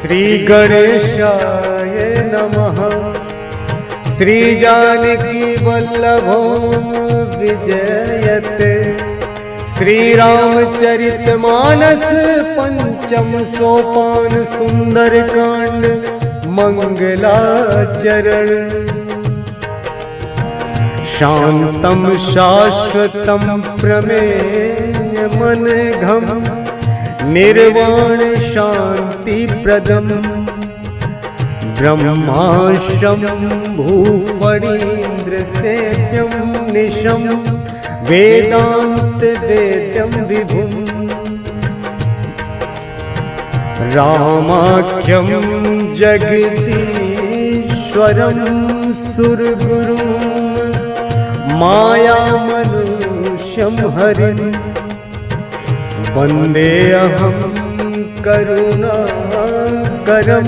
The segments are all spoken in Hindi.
श्री गणेशाय नमः। श्री जानकी वल्लभो विजयते। श्री रामचरितमानस पंचम सोपान सुंदर कांड मंगलाचरण। शांतम शाश्वतम प्रमेय मनघम निर्वाण शांति प्रदम ब्रह्माशम भूफणीन्द्र सेव्यम निशम वेदांत वेद्यम विभुम रामाख्यम जगदीश्वरम सुरगुरुम माया मनुष्यम हरिम वन्देऽहं करुणाकरं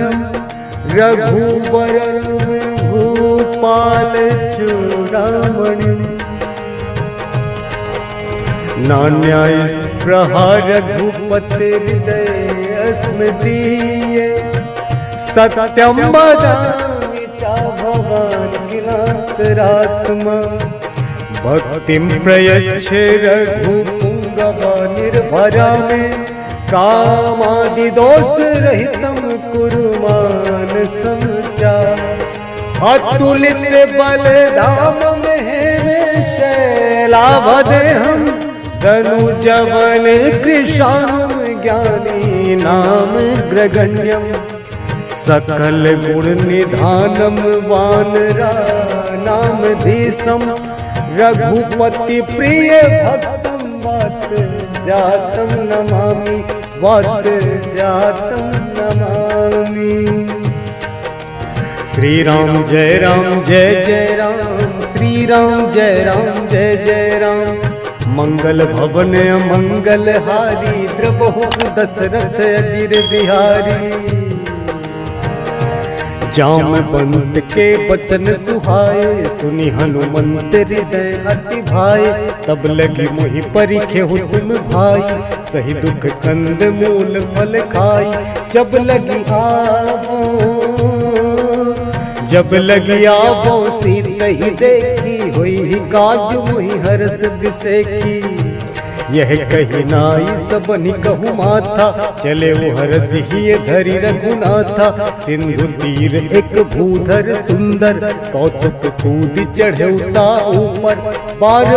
रघुवरं भूपालचूडामणिम्। नान्यास्पृहा रघुपतिर्हृदयस्मदीये सत्यं वदामि च भवान् किलान्तरात्मा। भक्तिं प्रयच्छ रघुपुङ्गवा निर्भरा मे कामादि दोष रहितं कुरु मानसं च। अतुलित बलधाम में शैलावदेहं धनुजवन कृशानं ज्ञानी नाम ग्रगण्यं। सकल गुण निधानं वानरा नाम धीसं रघुपति प्रिय भक्तं वात जातं नमामि वात जातं नमामि। श्री राम जय राम श्री राम जय जय राम। मंगल भवन मंगल हारी द्रबहु दशरथ अजिर बिहारी। जामवंत के वचन सुहाए सुनि हनुमंत हृदय अति भाए। तब लगी मोहि परिखे हो तुम भाई सही दुख कंद मूल फल खाई। जब लगी आवो सीत ही देखी हुई काज मोहि हरस बिसेखी। यह कही नाई सबनि कहु माथा चले वो हरस ही धरि रघुनाथा। सिंधु तीर एक भूधर सुंदर कौतुक कूद चढ़े ऊपर। बार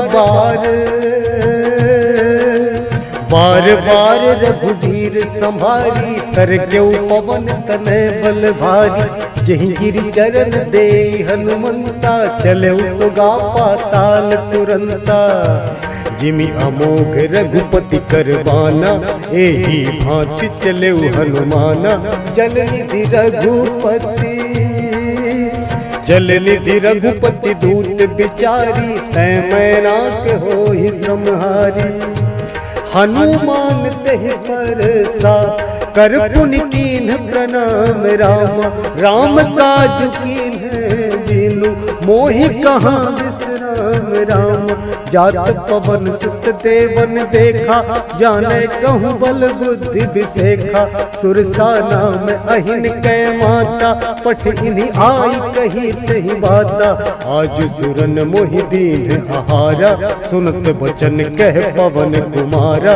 बार रघुवीर संभारी तर क्यों पवन तनय बल भारी। जहि गिरि चरण दे हनुमंता चले सुगा पाताल तुरंता। जिमि अमोघ रघुपति करवाना एही भांति चले हनुमाना। जल निधि रघुपति दूत बिचारी तै मैनाक हो ही श्रमहारी। हनुमान तेहि परसा कर पुनि कीन्ह प्रणाम रामा। राम काज कीन्ह बिनु मोहि कहाँ विश्राम राम। जात पवन सुत देवन देखा जाने कहूँ बल बुद्धि विसेखा। सुरसा नाम अहिन कै माता पठ इन्हीं आई कही तही बाता। आज सुरन मोहि दीन आहारा सुनत वचन कह पवन कुमारा।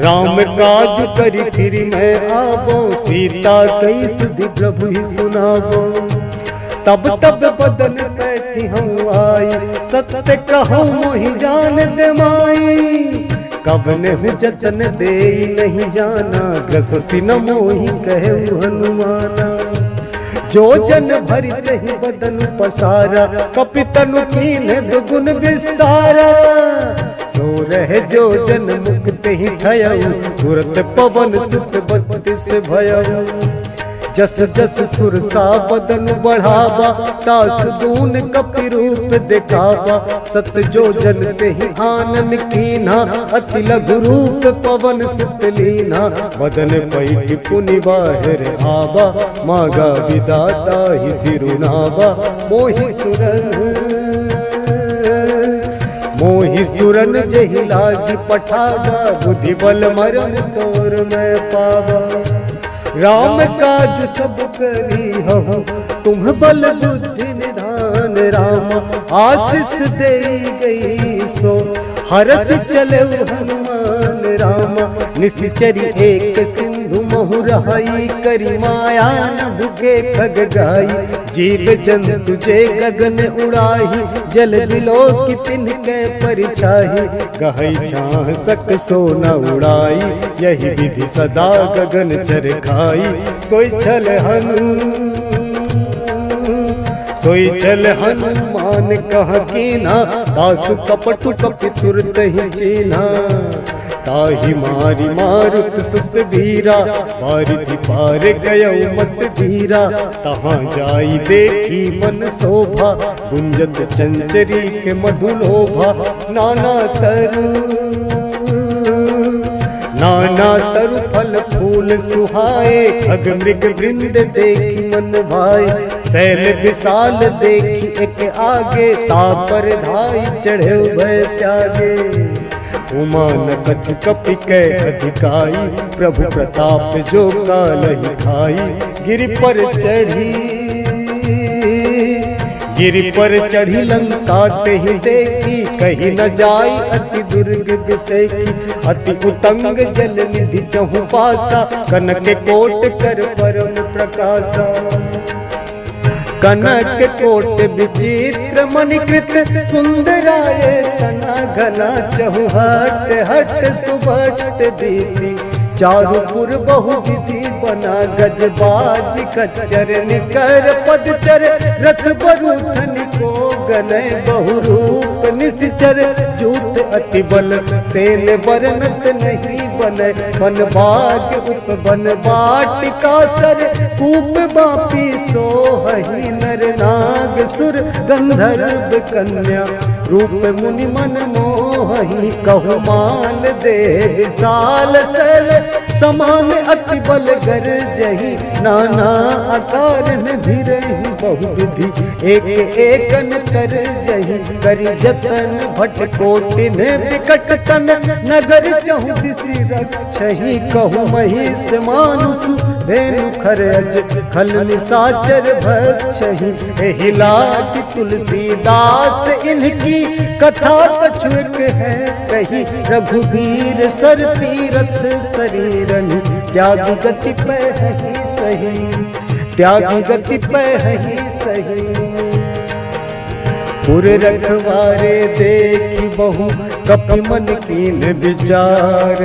राम काज करी फिर मैं आवो सीता कई सुधि प्रभु ही सुनावो। तब बदन बैठी हूँ आई सत्य कहूँ मोहि जान दे माई। कब ने जतन दे नहीं जाना ग्रससी न मोहि कहे हनुमाना। जो जन भरि तहि बदन पसारा कपितनु कीन्ह दुगुन विस्तारा। सो रहे जो जन मुख तहि ठयऊ तुरत पवन सुत बत्तीस भयऊ। जस जस सुरसा बदन बढ़ावा तास दून कपि रूप दिखावा। सत जो जन तेहि आनन कीन्हा अति लघु रूप पवन सुत लीन्हा। बदन पैठ पुनि बाहिर आवा मागा विदाता ही सिरुनावा। मोहि मोहि सुरन जहि लागी पठावा, बुद्धि बल मरम तोर मैं पावा। राम काज सब करी हूँ, तुम बल बुद्धि निधान रामा। आशीष दे गई सो हरस चले हनुमान रामा। निश्चरी एक सिंधु महु रहाई, करी माया न भुगे खग गाई। जीव जंतु जे गगन उड़ाही, जल बिलो की तिनके परिछाही। गहई छाह सक सो न उड़ाई, यही विधि सदा गगन चर खाई। सोई चल हनुमान कह कीना, दासु कपटु कपि तुरत ही चीना। ताहि मारी मारुत सुत वीरा, बारिधि पार गयो मत धीरा। तहाँ जाई देखी मन शोभा, गुंजत चंचरी के मधुलोभा। नाना तरु फल फूल सुहाए, खग मृग वृंद देखी मन भाई। शैल विशाल देखी एक आगे, तापर धाई चढ़े भय त्यागे। उमा न कछु कपि कै अधिकाई, प्रभु प्रताप जो कालहि खाई। गिरि पर चढ़ी लंका तेहि देखी, कहीं न जाई अति दुर्ग बिसेखी। अति उतंग जल निधि चहु पासा, कनक कोट कर परम प्रकाशा। कनक कोट विचित्र मणिकृत, सुंदराय तना घना। चहु हट हट सुभट दीदी, चारुपुर बहु विधि बना। गजबाज खच्चर निकर पदचर, रथ बरूथन को गनय। बहुरूप निश्चर जूत अति बल, सेन बरनत नहीं बनय। बन बाग उप बन बाटिका सर, कूप बापी सोहहि नर नाग। सुर गंधर्व कन्या, रूप मुनि मन मोहहि। कहु माल दे विशाल सल, समान अति बल गर जही। नाना आकार में भी रही बहुविधि, एक एकन कर जही। करी जतन भट कोटि ने विकट तन, नगर चहु दिशि रक्षहि। कहु महिष मानुष धेनु खरज, खल निशाचर भक्षहि। एहि लागी तुलसीदास इनकी, कथा कछुक है कही। रघुवीर सर तीरथ शरीरन, त्यागी गति पहि सही। त्यागी गति पहि सही। पुर रखवारे देखी बहु, कपि मन कीन विचार।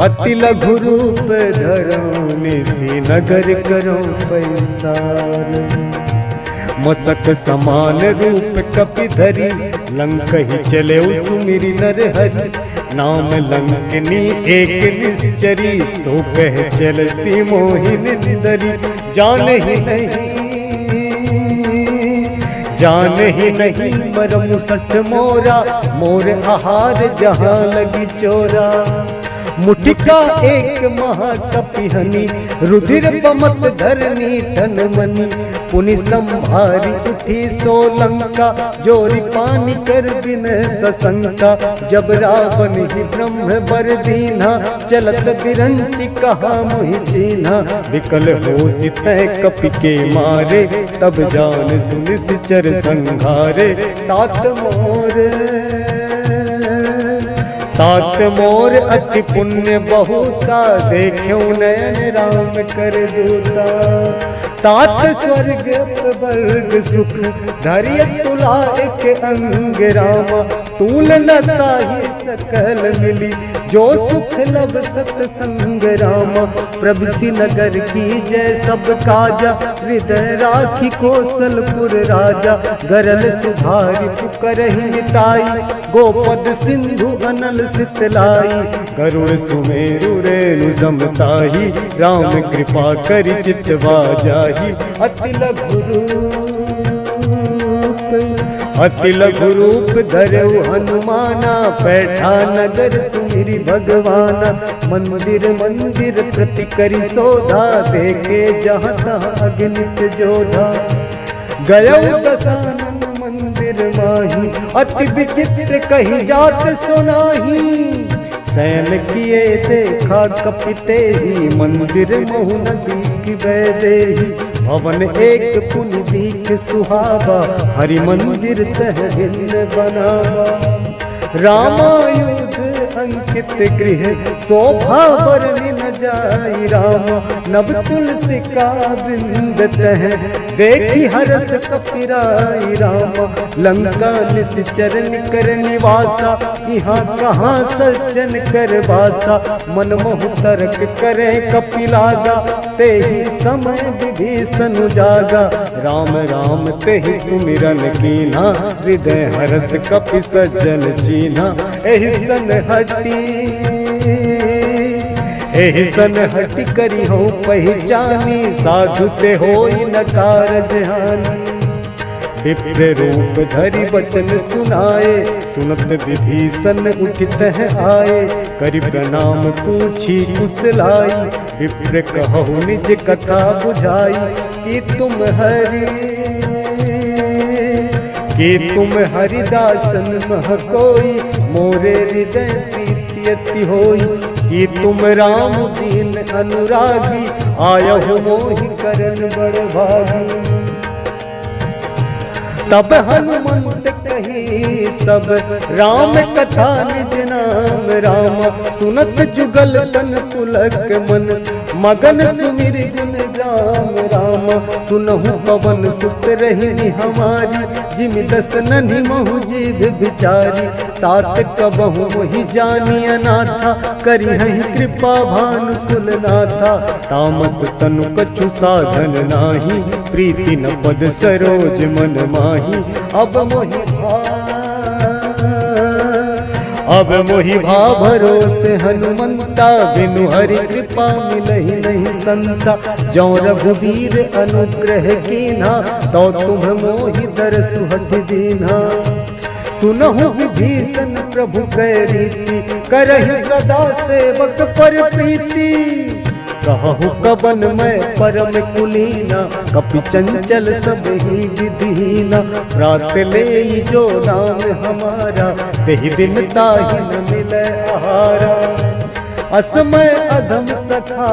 अति लघु रूप धरऊ, निसी नगर करो पैसार। मसक समान रूप कपि धरी, लंक ही चले सुमिरि नर हरि। नाम लंकनी एक निश्चरी, सो कह चल सी मोहिनी दरी। जान ही नहीं मरम सठ मोरा, मोर आहार जहाँ लगी चोरा। मुटिका एक महाकपिहनी, रुधिर बमत धरनी ठन मनी। पुनि संभारी उठी सोलंका, जोरी पानी कर बिन सशंका। जब रावण ही ब्रह्म बर दीन्हा, चलत बिरंचि कहा मोहि चीन्हा। विकल हो सितै कपि के मारे, तब जान सुनि सिचर संघारे। तात मोर अति पुण्य बहुता, देखियो नयन राम कर दूता। तात स्वर्ग वर्ग सुख, धरिय तुला एक अंग रामा। तूल न ताहि सकल मिली, जो सुख लब सतसंग रामा। प्रभुसी नगर की जय सब काजा, हृदय राखी कौशलपुर राजा। गरल सुधारी पुकरहि निताई, गोपद सिंधु अनल सितलाई। गरुड़ सुमेरु रेणु समताही, राम कृपा करि चितवा जाही। अति लघु रूप धरऊ हनुमाना, बैठा नगर सुमिरि भगवाना। मंदिर प्रति करि शोधा, देखे जहाँ तहाँ अगणित जोधा। गयौ दशानन मंदिर मंदिर माही, अति विचित्र कही जात सुनाही। सैन किए देखा कपिते ही, मंदिर महु नदी की बैदेही। भवन एक पुनि दीख सुहावा, हरि मंदिर तह भिन्न बनावा। रामायुध अंकित गृह, शोभा बरनि न जाई रामा। नव तुलसी का वृंद तह, देखी हरस कपिराई रामा। लंका निश्चर निकर निवासा, यहाँ कहाँ सज्जन कर वासा। मन मोह तर्क करे कपिलागा, ते ही समय विभीषण जागा। राम राम ते ही सुमिरन कीना, हृदय हरस कपि सज्जन चीना। एहि सन हटी करी हो पहचानी, साधु ते होई न कारज हानि। विप्र रूप धरि वचन सुनाए, सुनत विभीषण उठित आए। करि प्रणाम पूछी कुशलाई, विप्र कहु निज कथा बुझाई। कि तुम हरिदासन मह कोई, मोरे हृदय प्रीति अति होई। कि तुम राम दीन अनुरागी, आयहु मोहि करन बड़ भागी। तब हनुमंत कही सब, राम कथा निज नाम रामा। सुनत जुगल तन पुलक मन, मगन सुमिर गुण राम रामा। सुनहु पवन सुत रही हमारी, जिमि दस नन्हि महु जीव बिचारी। तात कबहु मोहि जानी अनाथा, करिहहि कृपा भानुकुल नाथा। तामस तनु कछु साधन नाही, प्रीति न पद सरोज मन माही। अब मोहि भा भरोसे हनुमंता, बिनु हरि कृपा मिलहि नहीं संता। जौ रघुबीर अनुग्रह कीन्हा, तो तुम मोहि दरसु हठ दीन्हा। सुनहु विभीषण प्रभु कै रीति, करहि सदा सेवक पर प्रीति। कहु कवन मैं परम कुलीना, कपि चंचल सब ही विधीना। प्रात ले जो नाम हमारा, तेहि दिन ताहि न मिलै आहारा। असमय अधम सखा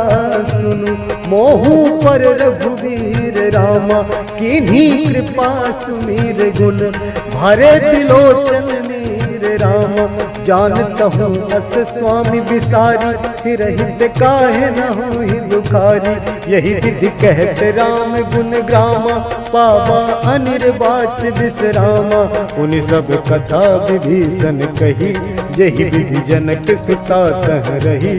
सुनु, मोहु पर रघुवीर रामा। किन्हीं कृपा सुमीर गुण, भरे बिलोचन नीर रामा। जानत हूँ अस स्वामी बिसारी, फिर हित काहे न होहि दुखारी। यही विधि कहते राम गुण ग्रामा, पावा अनिर्वाच विश्रामा। उन सब कथा विभीषण कही, जही विधि जनक सुता तह रही।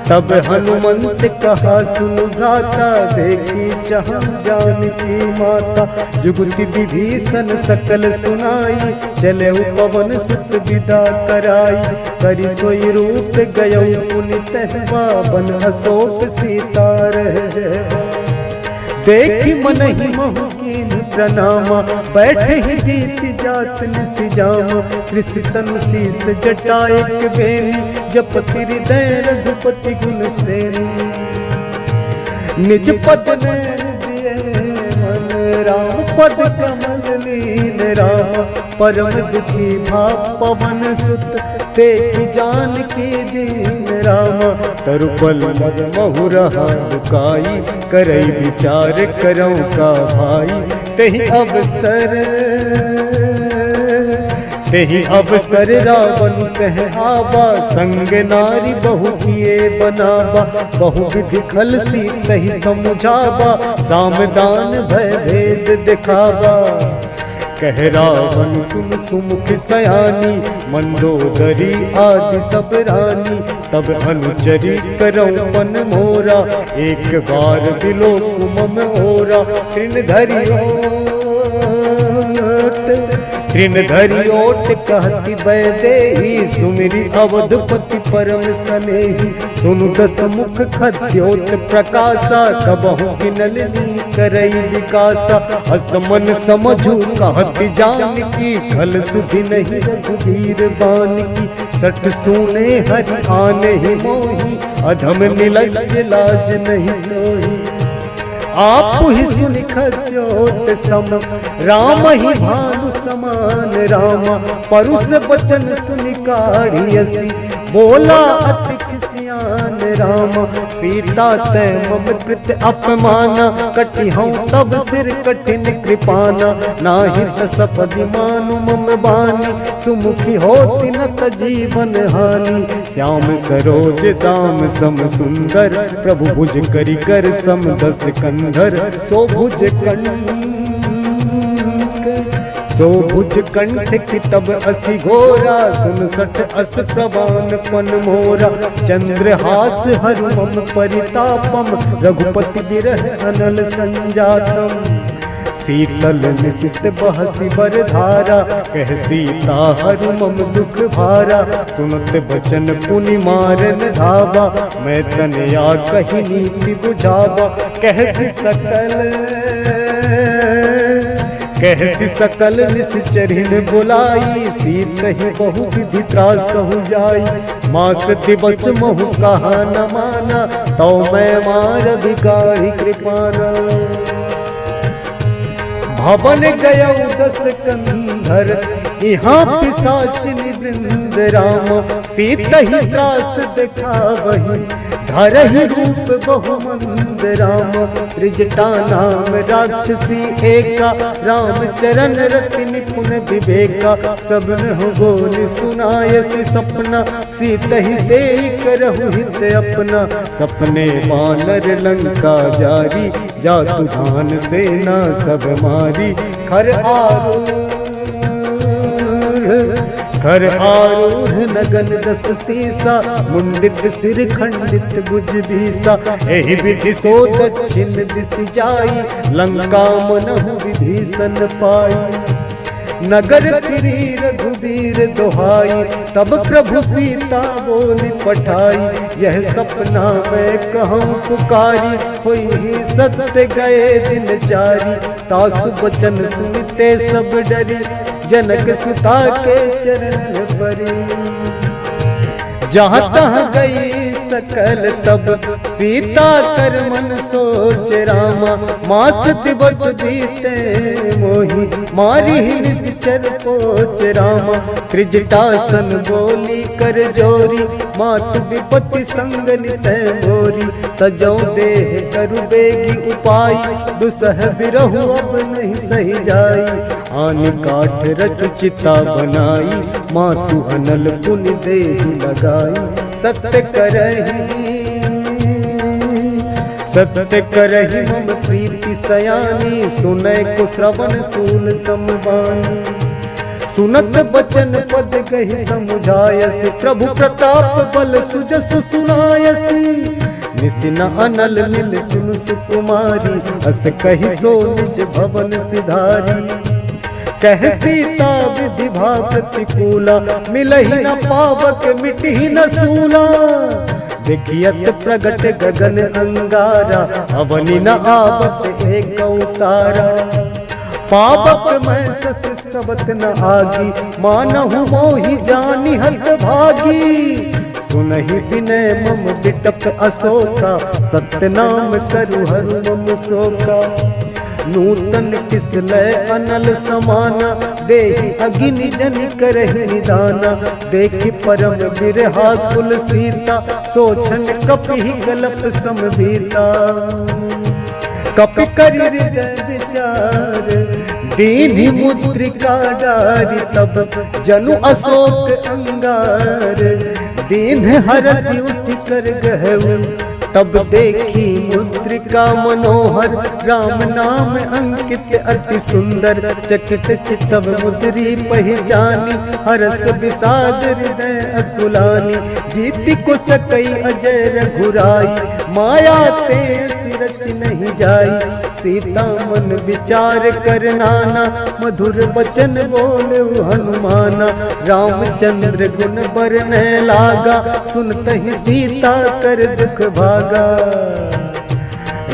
तब हनुमंत कहा सुन भ्राता, देखी चाह जानकी माता। जुगति विभीषण सकल सुनाई, चले पवन सुत विदा कराई। करि सोई रूप गयो पुनित पावन, अशोक सीता रह। देखी मन ही महु कीन प्रणामा, बैठे ही बीत जात निसिजामा। कृषि तनु शीस जटा एक बेनी, जपति हृदय रघुपति गुण श्रेणी। निज पद नैन दिए मन, राम पद कमल लीन रामा। परम दुखी भा पवन सुत, देखि जानकी दीन रामा। तरुपल मद महु रहा लुकाई, करई विचार करौ का भाई। तेहि अवसर रावण कह आवा, संग नारी बहु किए बनावा। बहु विधि खल सीतहि समुझावा, सामदान भय भेद दिखावा। कह रावण सुन सुमुख सयानी, मंदोदरी आदि सब रानी। तब अनुचरी करौ मन मोरा, एक बार बिलोक मम ओरा। तृण धरि ओट कहति बैदेही, सुमिरि अवधपति परम सनेही। सुनु दस मुख खद्योत प्रकाशा, कबहु किनलनी करई विकासा। असमन समझू कहति जानकी, खल सुधि नहीं रघुबीर बानकी। सठ सुने हरि आने ही मोही, अधम निलज्ज लाज नहीं तोही। आप ही सुनिखद्योत सम, राम ही भानु समान रामा। परुष वचन सुनिकाढ़ियसी, बोला अति खिसियान रामा। सीता तै मम कृत अपमाना, कटि हूँ तब सिर कठिन कृपाना। नाहित सपदि मानु मम बानी, सुमुखी होति न त जीवन हानि। श्याम सरोज दाम सम सुंदर, प्रभु भुज करि कर सम दस कंधर। सो भुज कंठ की तब असी घोरा, 67 अस प्रवान पन मोरा। चंद्रहास हरु मम परितापम, रघुपति बिरह अनल संजातम। शीतल निशित बहसी बर धारा, कह सीता हरु मम दुख भारा। सुनत बचन पुनि मारन धावा, मैं तनया कही नीति बुझावा। कहसी सकल निश्चरिन बुलाई, सीत ही बहु विधि त्रासहु जाई। मास दिवस महु कहा न माना, तो मैं मार बिगाड़ी कृपाना। भवन गयौ 10 कंधर, यहाँ पिशाचिनी वृंद रामा। सीत ही त्रास दिखावही, धरहि रूप बहुमंद रामा। त्रिजटा नाम राक्षसी एका, राम चरण रति निपुण विवेका। सबन हो बोल सुनायसी सपना, सीत ही से करहु हित अपना। सपने बानर लंका जारी, जातु धान सेना सब मारी। घर आरूढ़ नगन 10 सीसा, मुंडित सिर खंडित भुज बीसा। एहि विधि सो दक्षिण दिस जाई, लंका मनहु विभीषण पाई। नगर फिरी रघुबीर दोहाई, तब प्रभु सीता बोली पठाई। यह सपना मैं कहूँ पुकारी, होई ही सत्य गए दिन जारी। तासु वचन सुनते सब डरी, जनक सुता के चरण परी। जहाँ तहाँ गई सकल तब, सीता कर मन सोच रामा। मास दिवस बीते मोही, मारी निश्चर पोच रामा। त्रिजटासन बोली कर जोरी, मात विपत्ति संग नित मोरी। तजौ देह करु बेगी उपाय, दुसह बिरहु अब नहीं सही जाई। आन काठ रच चिता बनाई, मातु अनल पुनि देहि लगाई। सत्य करहि मम प्रीति सयानी, सुनय को श्रवण सूल समबानी। सुनत बचन पद कहि समुझायसि, प्रभु प्रताप बल सुजसु सुनायसि। निसिन अनल मिल सुन सुकुमारी, अस कहि सो निज भवन सिधारी। कह सीता विधि भा प्रतिकूला, मिलहि न पावक मिटहि न सूला। देखियत प्रगट गगन अंगारा, अवनि न आवत एक अवतारा। पावक मैं सस श्रवत न आगी, मानहु मोहि जानि हत भागी। सुनहि विनय मम बिटप अशोका, सत्य नाम करु हरु मम शोका। नूतन किसलय अनल समाना, देहि अग्नि जन करहि निदाना। देखि परम बिरहा कुल सीता, सोचन कपि गलप समभीता। कपि करि हृदय विचार, दीन्हि मुद्रिका डारि। तब जनु अशोक अंगार, दीन्ह हरसि उठ कर गहु। तब देखी मुद्रिका मनोहर, राम नाम अंकित अति सुंदर। चकित चितव मुद्री पहिचानी, हरस विषाद हृदय अकुलानी। जीति को सकई अजय रघुराई, माया ते सिरच नहीं जाई। सीता मन विचार कर नाना, मधुर वचन बोले हनुमाना। रामचंद्र गुण बरने लागा, सुनत ही सीता कर दुख भागा।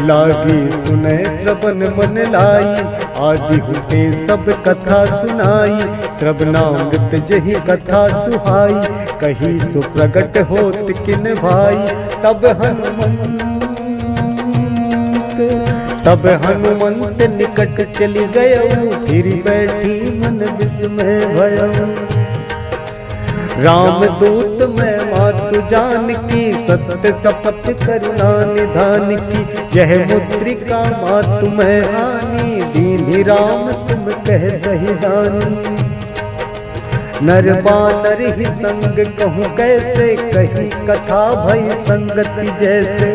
लागी सुने श्रवण मन लाई, आदि हुते सब कथा सुनाई। श्रवणामृत जही कथा सुहाई, कही सुप्रगट होत किन भाई। तब हनुमंत तब हनुमंत निकट चली गयऊ, फिर बैठी मन विस्मय भयऊ। राम दूत मैं मातु जान की, सत्य शपथ करुणा निधान की। यह मुद्रिका मातु मैं आनी, दीन्ही राम तुम कह सही दानी। नर बानर ही संग कहूँ कैसे, कही कथा भई संगति जैसे।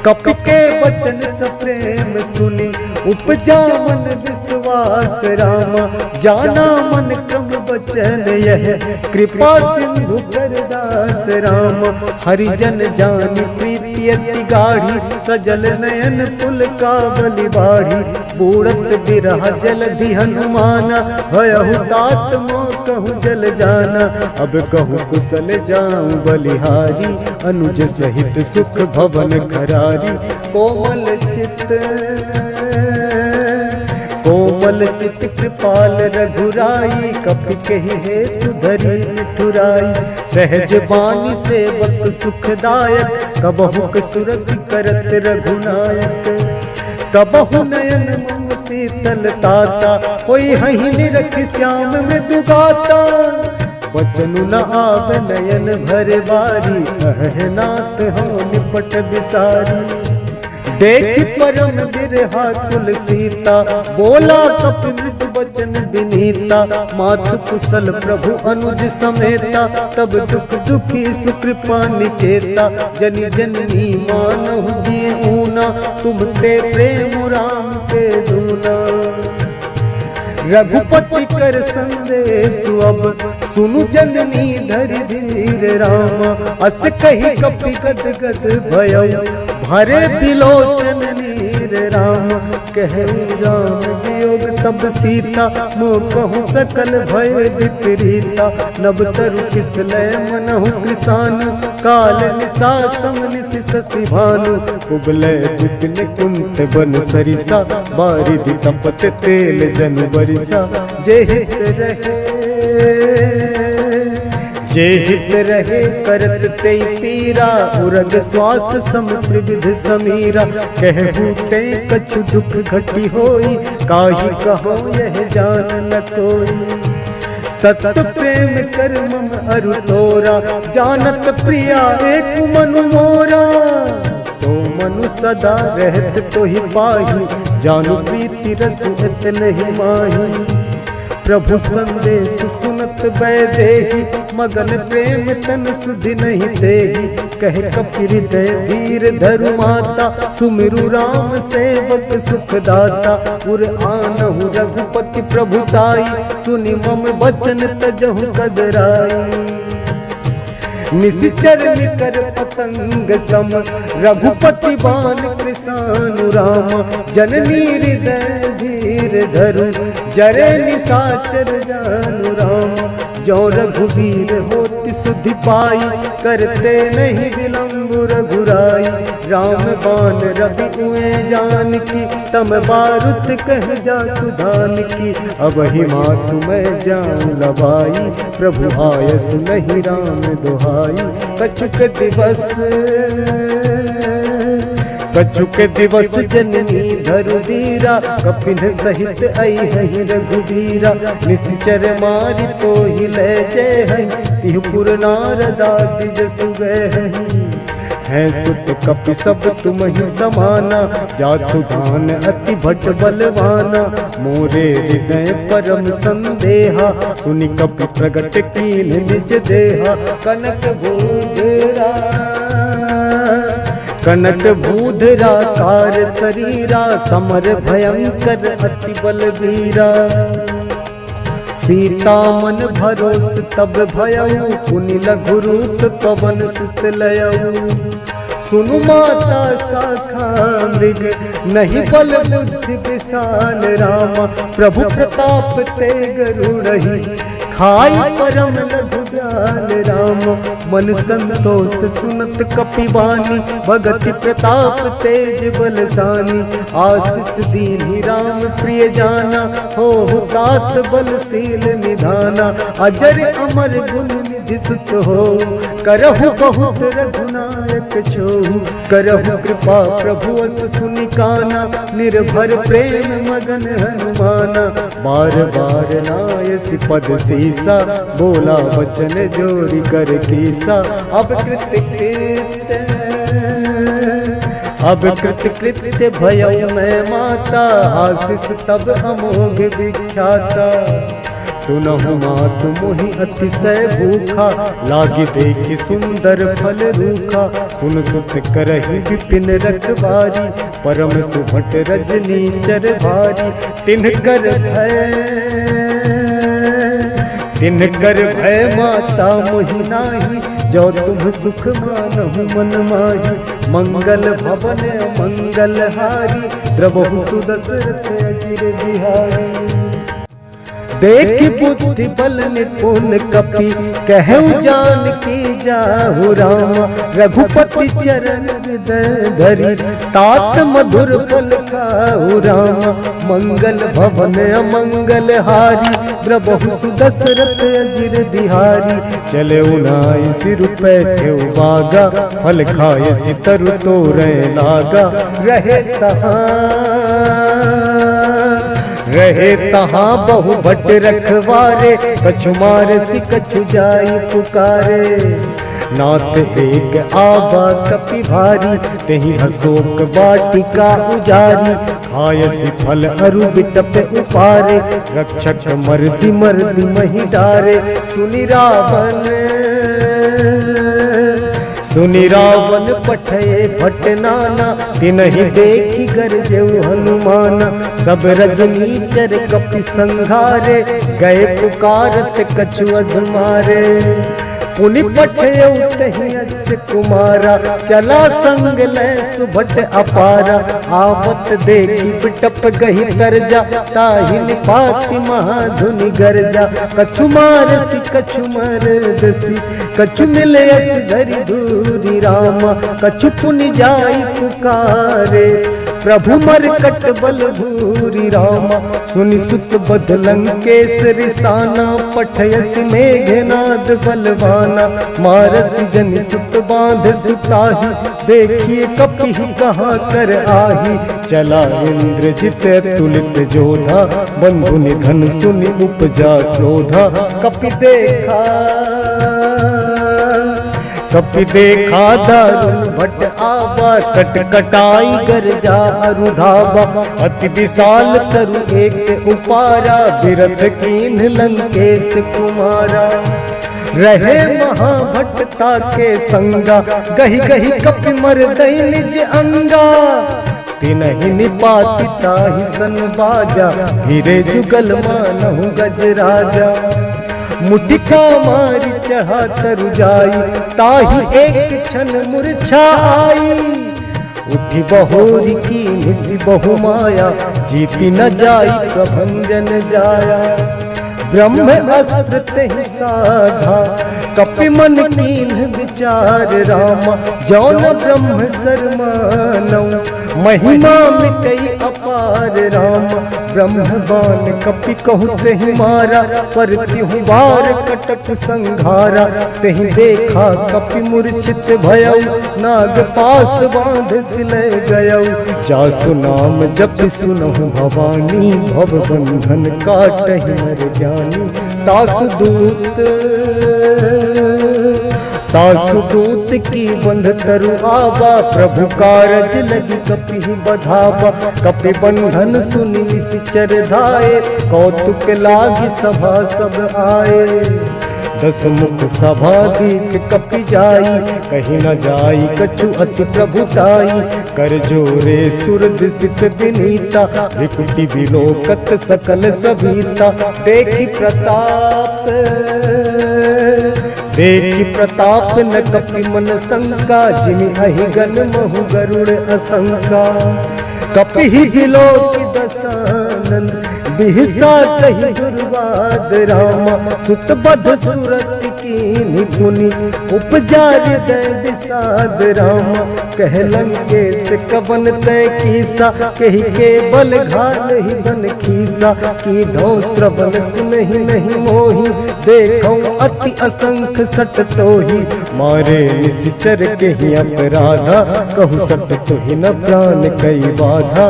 कपि के वचन सप्रेम सुनी, उपजा मन विश्वास रामा। जाना मन क्रम वचन यह, कृपा सिंधु करदास राम। हरिजन जानी प्रीति अति गाढ़ी, सजल नयन पुलकावली बाढ़ी। बूढ़त बिरह जलधि हनुमाना, भयहु तात मोह कहूँ जल जाना। अब कहूँ कुशल जाऊँ बलिहारी, अनुज सहित सुख भवन खरारी। कोमल चित कृपाल रघुराई, कपि कहि हेतु धरी ठुराई। सहज बानी सेवक सुखदायक, कबहु कसुरति करत रघुनायक। कबहु नयन मम शीतल ताता, कोई हहि निरख श्याम मृदु गाता। बचनु न आवे नयन भर बारी, कहे नाथ हो निपट बिसारी। देख परम बिरहा कुल सीता, बोला कपि मृदु वचन विनीता। मातु कुशल प्रभु अनुज समेता, तब दुख दुखी सुकृपा निकेता। जनि जननी मानहु जिय ऊना, तुम ते प्रेम राम के दूना। रघुपति कर संदेश अब, सुनु जननी धरि धीर रामा। अस कही कपि गद गद भयऊ, भरे बिलोचन नीर राम। कहु राम वियोग तब सीता, मोह कहूँ सकल भय विपरीता। नब तरु किसलय मनहु कृसान, काल निशा समनिशि शशि भानु। कुबलय विपिन कुंत बन सरिसा, बारिधि तपत तेल जनु बरिसा। जे हित रहे करत ते पीरा, उरग श्वास सम त्रिविध समीरा। कहूँ ते कछु दुख घटी होई, काहि कहो यह जान न कोई। तत प्रेम कर मम अरु तोरा, जानत प्रिया एक मनु मोरा। सो मनु सदा रहत तोहि पाही, जानु प्रीति रसु हित नहीं माही। प्रभु संदेश सुनत बैदेही, मगन प्रेम तन सुधि नहीं देही। कह कपि हृदय धीर धरु माता, सुमिरु राम सेवक सुखदाता। उर आनहु रघुपति प्रभुताई, सुनि मम वचन तजहु कदराई। निशिचर निकर पतंग सम, रघुपति बान कृसानु राम। जननी हृदय धीर धरु, जरे निशाचर जानु राम। जो रघुवीर होति सुधि पाई, करते नहीं विलंब रघुराई। राम बाण रवि उए जान की, तम बारुत कह जातु धान की। अब ही मातु मैं जाऊं लबाई, प्रभु आयस नहीं राम दुहाई। कछुक दिवस जननी धरु धीरा, कपिन सहित आई है रघुबीरा। निश्चर मारि तो ही ले जय है, तिहुपुर नारदा जसु गए है। सुत कपि सब तुम ही समाना, जातु धान अति भट बलवाना। मोरे हृदय परम संदेहा, सुनि कपि प्रगट कीन निज देहा। कनक भूधरा कार शरीरा, समर भयंकर अति बलवीरा। सीता मन भरोस तब भयऊ, पुनि लघु रूप पवन सुत लयऊ। सुनु माता शाखा मृग, नहीं बल बुद्धि विशाल रामा। प्रभु प्रताप ते गरुड़हि, खाई परम लघु ज्ञान राम। मन संतोष सुनत कपिवानी, भगति प्रताप तेज बलसानी। आशीष दीन्हि राम प्रिय जाना, हो तात बलशील निधाना। अजर अमर गुण बुद्धि सुत हो, करहु बहुत रघुनायक छोहु, करहु कृपा प्रभु अस सुनि काना, निर्भर प्रेम मगन हनुमाना, बार बार नायसि पद सीसा, बोला वचन जोरी कर कीसा, अब कृत्य भयउ मैं माता, आशीष तब अमोघ विख्याता, सुनहु मात मोहि अतिशय भूखा, लागी देखि सुंदर फल रूखा, सुन सुत करहि विपिन रखवारी, परम सुभट रजनी चर भारी, तिनकर भय माता मोहि नाही, जो तुम सुख मानहु मन माही, मंगल भवन मंगल हारी, द्रवहु सुदशरथ अजिर बिहारी, देखि बुद्धि बल निपुण कपि, कहु जानकी जाहु रामा, रघुपति चरण हृदय धरि, तात मधुर फल खाहु रामा, मंगल भवन अमंगल हारी, द्रवहु सुदशरथ अजिर बिहारी, चले उनाई सिर पैठे बागा, फल खाए सितर तोरे लागा, रहे तहाँ बहु भट रखवारे, कछु मारसी कछु जाई पुकारे, नाथ एक आबा कपि भारी, तेहि अशोक वाटिका उजारी, खायसि फल अरु बिटप उपारे, रक्षक मर्दि मर्दि महि डारे, सुनि रावण पठये भट नाना, तिनहि देखि गरजेउ हनुमाना, सब रजनीचर कपि संघारे, गए पुकारत कछु अधमारे, पुनि पठयउ तहि अच्छ कुमारा, चला संग लै सुभट अपारा, आवत देखि बिटप गहि तरजा, ताहि निपाति महाधुनि गरजा, कछु मारसी कछु मरदसी, कछु मिले अस धरि धूरी रामा, कछु पुनि जाई पुकारे, प्रभु मरकट बल भूरि रामा, सुनि सुत बध लंकेश रिसाना, पठयसि मेघनाद बलवाना, मारसि जनि सुत बांध सुताही, देखिए कपि कहाँ कर आही, चला इंद्रजित तुलित जोधा, बंधु निधन सुनि उपजा क्रोधा, कपि देखा दारुण भट आवा, कटकटाई गरजा अरुधावा, अति विशाल तरु एक उपारा, बिरथ कीन्ह लंकेश कुमारा, रहे महाभट्टता के संगा, गहि गहि कपि मरदई निज अंगा, तिनहि निपाति ताहि सन बाजा, धीरे जुगल मानहु गजराजा, मुटिका मारी चढ़ा तरु जाई, ताहि एक क्षण मूर्छा आई, उठी बहोरी की निसि बहु माया, जीति न जाई प्रभंजन जाया, ब्रह्म अस्त्र तेहि साधा, कपि मन कीन्ह विचार रामा, जौन ब्रह्म सरमानौ, महिमा मिटई अपार रामा, ब्रह्म बाण कपि कहु तेहि मारा, पर तिहु बार कटक संघारा, तेहि देखा कपि मूर्छित भयउ, नाग पास बांध सिलय गयउ, जासु नाम जपि सुनहु भवानी, भव बंधन काटहि नर ज्ञानी, तासु दूत की बंध तरु आवा, प्रभु कारज लगी कपि बधावा, कपि बंधन सुनि निशिचर धाये, कौतुक लागी सभा सब आए, दस मुख सभा दीक कपि जाई, कहीं न जाई कछु अति प्रभुताई, कर जोरे सुर दिसित विनीता, विकुटि विलोकत सकल सभीता, देखि प्रताप न कपि मन शंका, जिमि अहिगन महु गरुड़ असंका, कपि विलोकि दसानन, बिहसा कहि दुर्वाद रामा, सुत बध सुरत की कीनी पुनि उपजा हृदय विषाद राम। कहलन के से कवन तय कीसा कही के बल घाल ही बन खीसा। की धो श्रवण सुनहि नहीं मोही देखऊं अति असंख्य सट तोही। मारे निश्चर के ही अपराधा कहूँ सट तो ही न प्राण कई बाधा।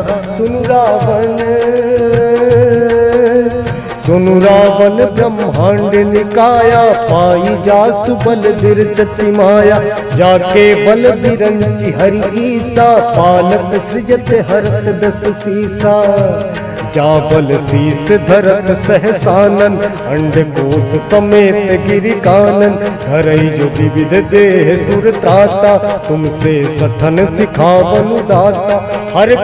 सुनु रावण ब्रह्मांड निकाया पाई जासु बल बिरचति माया। जाके बल बिरंचि हरि ईसा पालत सृजत हरत दस सीसा। जाबल शीस धरत सहसानन अंडकोश समेत गिरि कानन। धरई जो विविध देह सुर त्राता तुमसे सठन सिखावनु दाता। हर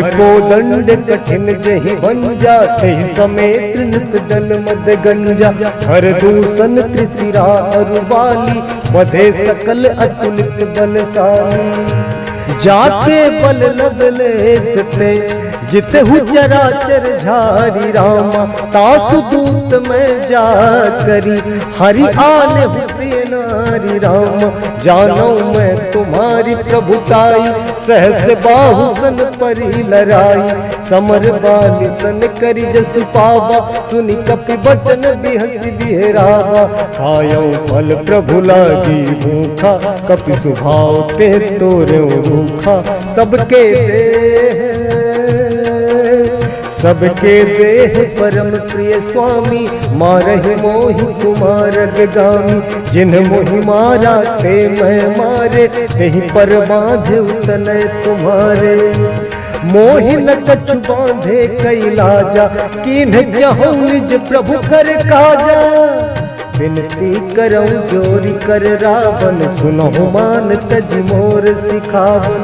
को दंड कठिन जहि भंजा तहि समेत नृप दल मद गंजा। हर दूषण त्रिशिरा अरुबाली बधे सकल अतुलित बलशाली। जाके बल लवलेस ते जितहु चराचर झारी रामा। तासु दूत में जा करी हरि आने प्रिय नारी रामा। जानो मैं तुम्हारी प्रभुताई सहस बाहु सन परी लराई। समर बाली सन करी जसु पावा सुनि कपि बचन बिहसि बिहरावा। खायो फल प्रभु लागी भूखा कपि सुभाव ते तोरे रूखा। सबके देह परम प्रिय स्वामी मारहि मोहि कुमार गामी। जिन्ह मोहि मारा ते मैं मारे तेहि पर बांधे उतने तुम्हारे। मोहि न कछु बांधे कई लाजा कीन्ह जहु निज प्रभु कर काजा। विनती करऊं जोरी कर रावण सुनहु मान तज मोर सिखावन।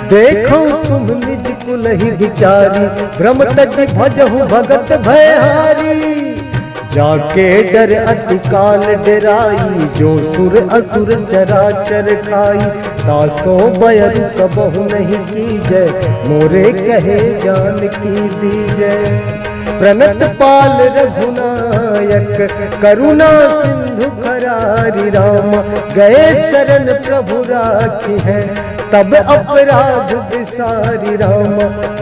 देखो तुम निज कुल ही विचारी भ्रम तज भजहु भगत भयहारी। जाके डर अति काल डराई जो सुर असुर चराचर खाई। तासो बयरु कबहु नहीं कीजय मोरे कहे जान की दीजय। प्रणत पाल रघुनायक करुणा सिंधु करारी राम। गए शरण प्रभु राखी है तब अपराध विसारी राम।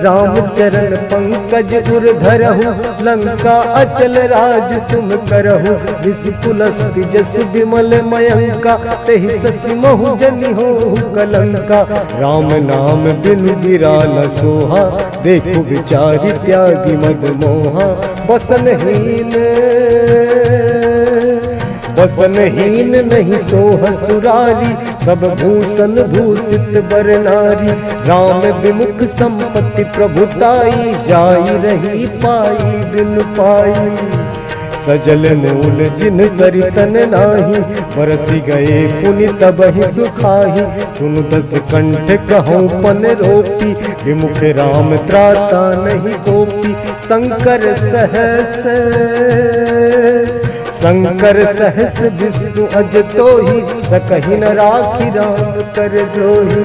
राम चरण पंकज उर धरहु लंका अचल राज तुम करहु। विपुलस्ति जसु विमल मयंका तेहि ससि महु जनि हो कलंका। राम नाम बिनु बिराल सोहा देखु विचारि त्यागी मद मोहा। बसनहीन नहीं सोह सुरारी सब भूषण भूषित बर नारी। राम विमुख संपत्ति प्रभुताई जाई रही पाई बिनु पाई। सजल मूल जिन सरितन नाही बरसी गए पुनि तबहि सुखाही। सुनु दस कंठ कहूँ पन रोपी विमुख राम त्राता नहीं गोपी। शंकर सहस विष्णु अज तोहि सकहि न राखी राम कर द्रोही।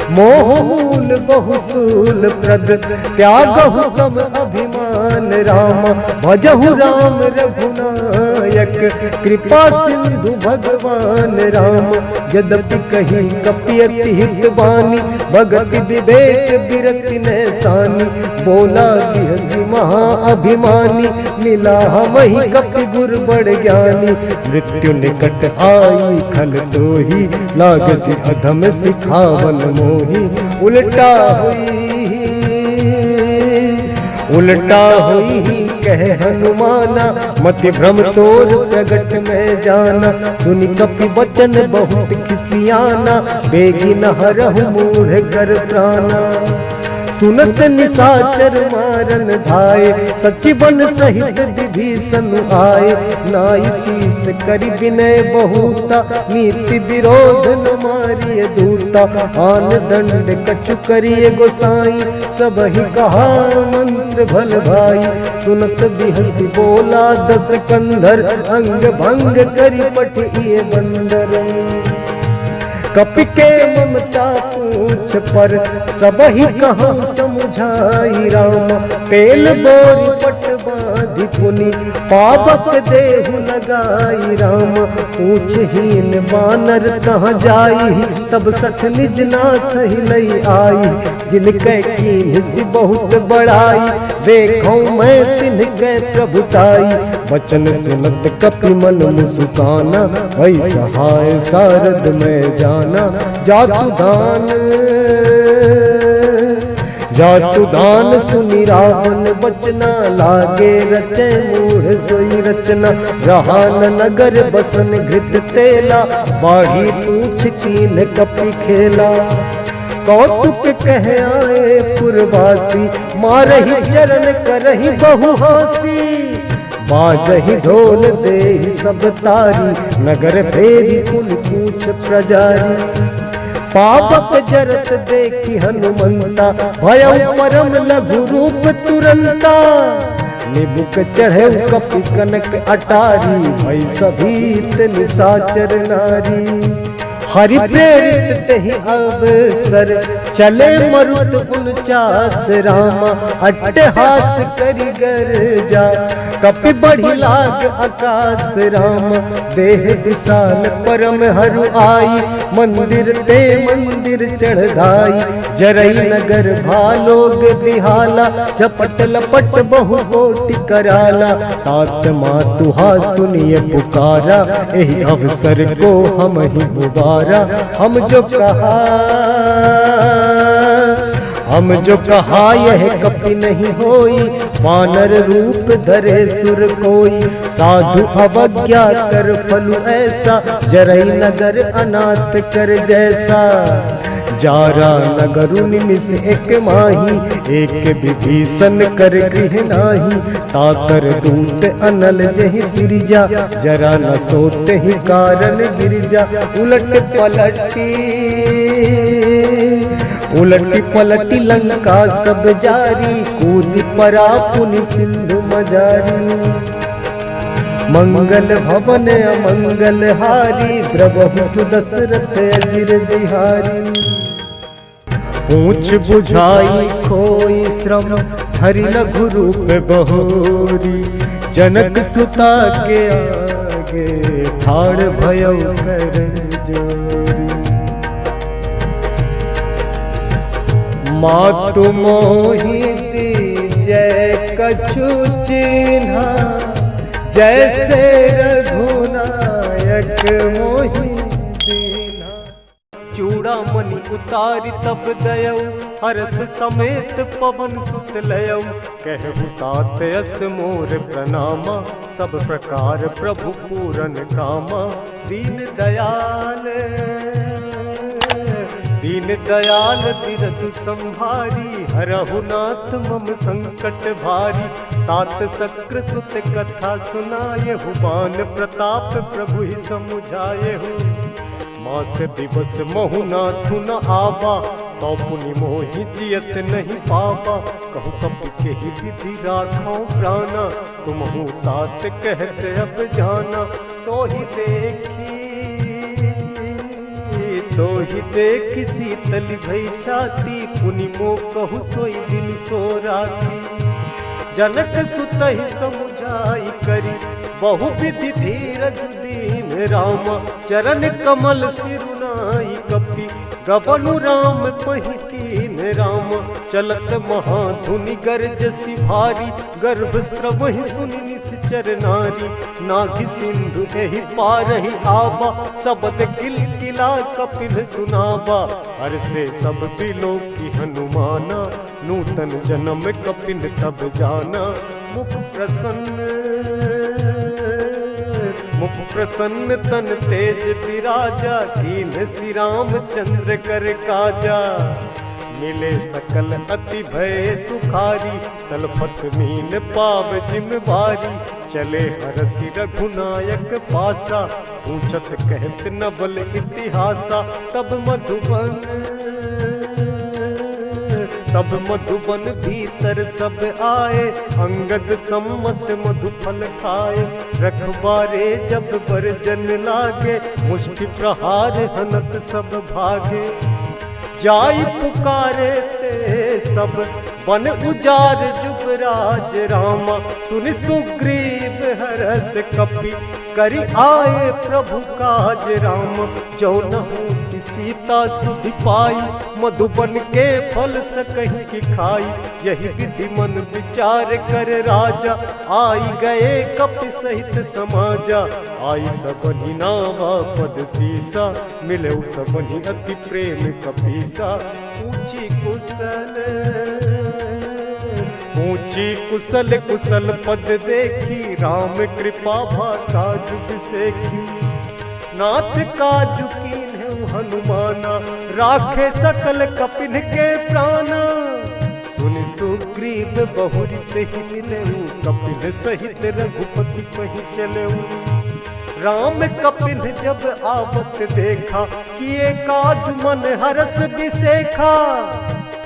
मोह मूल बहुसूल प्रद त्यागहु तम अभिमान राम। भजहु राम रघुनायक कृपा सिंधु भगवान राम। यद्यपि कही कपियति हित बानी भगति विवेक बिरति नैसानी। बोला बिहसी महा अभिमानी मिला हमहि कपि गुर बड़ ज्ञानी। मृत्यु निकट आई खल तोहि लागसी अधम सिखावन मोहि। उल्टा हुई कह हनुमाना मति भ्रम तोर प्रगट में जाना। सुनि कपि बचन बहुत खिसियाना बेगी न हरहु मूढ़ कर प्राणा। सुनत निशाचर मारन धाये सचिवन सहित विभीषण आए। नाई शीस करि विनय बहुता नीति विरोध न मारिय दूता। आन दंड कछु करिय गोसाई सबहि कहा मंत्र भल भाई। सुनत बिहसी बोला दस कंधर अंग भंग करि पठिए बंदर। कपि के ममता पूछ पर सबहि कहूँ समुझाई राम। तेल बोरी पट बांध बुद्धि पुनि पावक देहु लगाई राम। पूछहीन बानर कहाँ जाई, तब सठ निज नाथ ही लई आई। जिनके कीन सी बहुत बड़ाई, देखो मैं तिनके प्रभुताई। वचन सुनत कपि मन मुस्काना, वही सहाय सारद में जाना। जातु दान सुनि रावण बचना, लागे रचे मूढ़ सोई रचना। रहा न नगर बसन घृत तेला, बाढ़ी पूछ कीन कपि खेला। कौतुक कह आए पुरवासी, मारही चरण करही बहु हासी। बाजही ढोल दे सब तारी, नगर फेरी कुल पूछ प्रजारी। पावक जरत देखी हनुमंता, भयउ परम लघु रूप तुरंता। निबुक चढ़े कपि कनक अटारी, भई सभीत निशाचर नारी। हरि प्रेरित तेहि अवसर, चले मरुत उनचास रामा। अट्टहास करि गर्जा, कपि बढ़ी लाग आकाश राम। देह विशाल परम हरु आई, मंदिर ते मंदिर चढ़ाई। जरई नगर भालोग बिहाला, झपट लपट बहु कोटि कराला। तात मातुहा सुनिए पुकारा, एहि अवसर को हम ही उबारा। हम जो कहा यह कपि नहीं होई, वानर रूप धरे सुर कोई। साधु अवज्ञा कर फलु ऐसा, जरई नगर अनाथ कर जैसा। जारा नगरु निमिष एक माही, एक विभीषण कर गृह नाही। ताकर दूत अनल जहि सिरजा, जरा न सोते ही कारण गिरजा। उलटी पलटी लंका सब जारी, कूद परा पुनि सिंधु मजारी। मंगल भवन अमंगल हारी, द्रवहु सुदशरथ अजिर बिहारी। पूछ बुझाई खोई श्रम, हरि लघु रूप बहोरी। जनक सुता के आगे, ठाड़ भयउ कर जोरी। मातु मोहिती जय कछु चिन्हा, जैसे रघुनायक मोहि दीन्हा। चूड़ामणि उतारि तब दयऊ, हरस समेत पवन सुत लयऊ। कहु तात यस मोर प्रणामा, सब प्रकार प्रभु पूरन कामा। दीन दयाल बिरदु संभारी, हरहु नाथ मम संकट भारी। तात सक्र सुत कथा सुनायहु, बान प्रताप प्रभु ही समुझायहु। मास दिवस महु नाथु न आवा, तो पुनि मोहि जियत नहीं पावा। कहु कपि केहि विधि राखौ प्राणा, तुमहु तात कहत अब जाना। तो ही देखी शीतल भई छाती, पुनि मो कहु सोई दिन सो राती। जनक सुतहि समुझाई करी, बहु विधि धीरज दीन रामा। चरण कमल सिरुनाई कपि, गबनु राम पहिकीन राम। चलत महाधुनि गरजसि भारी, गर्भस्त्रवहि सुनि निश्चर नारी। नाघि सिंधु एहि पारहि आबा, सबद किलकिला कपिल सुनाबा। हर्षे सब बिलोकी हनुमाना, नूतन जन्म कपिल तब जाना। मुख प्रसन्न तन तेज विराजा, कीन श्री रामचंद्र कर काजा। मिले सकल अति भय सुखारी, तलपत मीन पाव जिम बारी। चले हरसि रघुनायक पासा, पूछत कहत नवल इतिहासा। तब मधुबन भीतर सब आए, अंगद सम्मत मधुफल खाए। रखबारे जब बरजन लागे, मुष्टि प्रहार हनत सब भागे। जाई पुकारे ते सब बन उजार जुग राज रामा। सुनि सुग्रीव हरस कपि करि आए प्रभु काज राम। जो नहु सीता सुधि पाई मधुबन के फल सकहि की खाई। यही विधि मन विचार कर राजा आई गए कपि सहित समाजा। आई सबनि नावा पद सीसा मिले सबनि अति प्रेम कपीसा। पूछी कुशल कुशल पद देखी राम कृपा भाका जुग सेखी। नाथ काजु कीन हनुमाना राखे सकल कपिन के प्राणा। सुनि सुग्रीव बहुरित ही मिलेऊ कपिन सहित रघुपति पहि चलेऊ। राम कपिन जब आवत देखा किए काज मन हरस बिसेखा।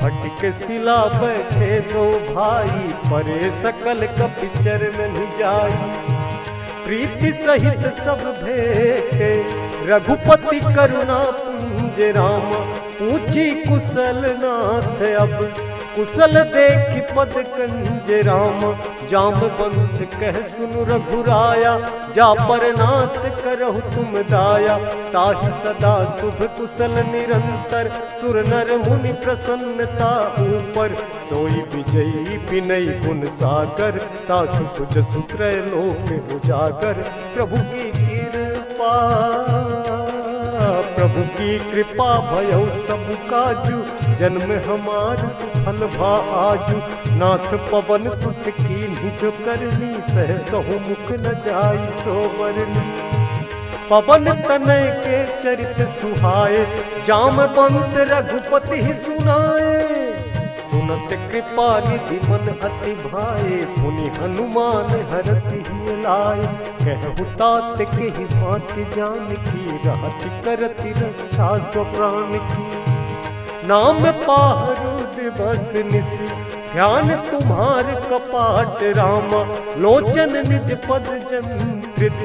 फटक सिला बैठे दो भाई परे सकल कपि चरण जाई। प्रीति सहित सब भेटे रघुपति करुणा पुंज राम। पूछी कुशल नाथ अब कुशल देख पद कंज राम। जामवंत कह सुनु रघुराया जा पर नाथ करहु तुम दाया। ताहि सदा शुभ कुशल निरंतर सुर नर मुनि प्रसन्नता ऊपर। सोई विजयी विनय गुण सागर तासु सुज सुत्र लोक उजागर। प्रभु की कृपा भयो सब काजू। जन्म हमार सुफल भा आजू। नाथ पवन सुत कीन्ही जो करनी सहसहु मुख न जाई सो बरनी। पवन तनय के चरित सुहाए जामवंत रघुपति सुनाए। सुनत कृपा निधि मन अति भाए पुनि हनुमान हरसि लाए। कहु तात केहि भांति जानकी रहति करति रक्षा स्व प्राण की। नाम पाहरु दिवस निसि ध्यान तुम्हार कपाट रामा। लोचन निज पद जंत्रित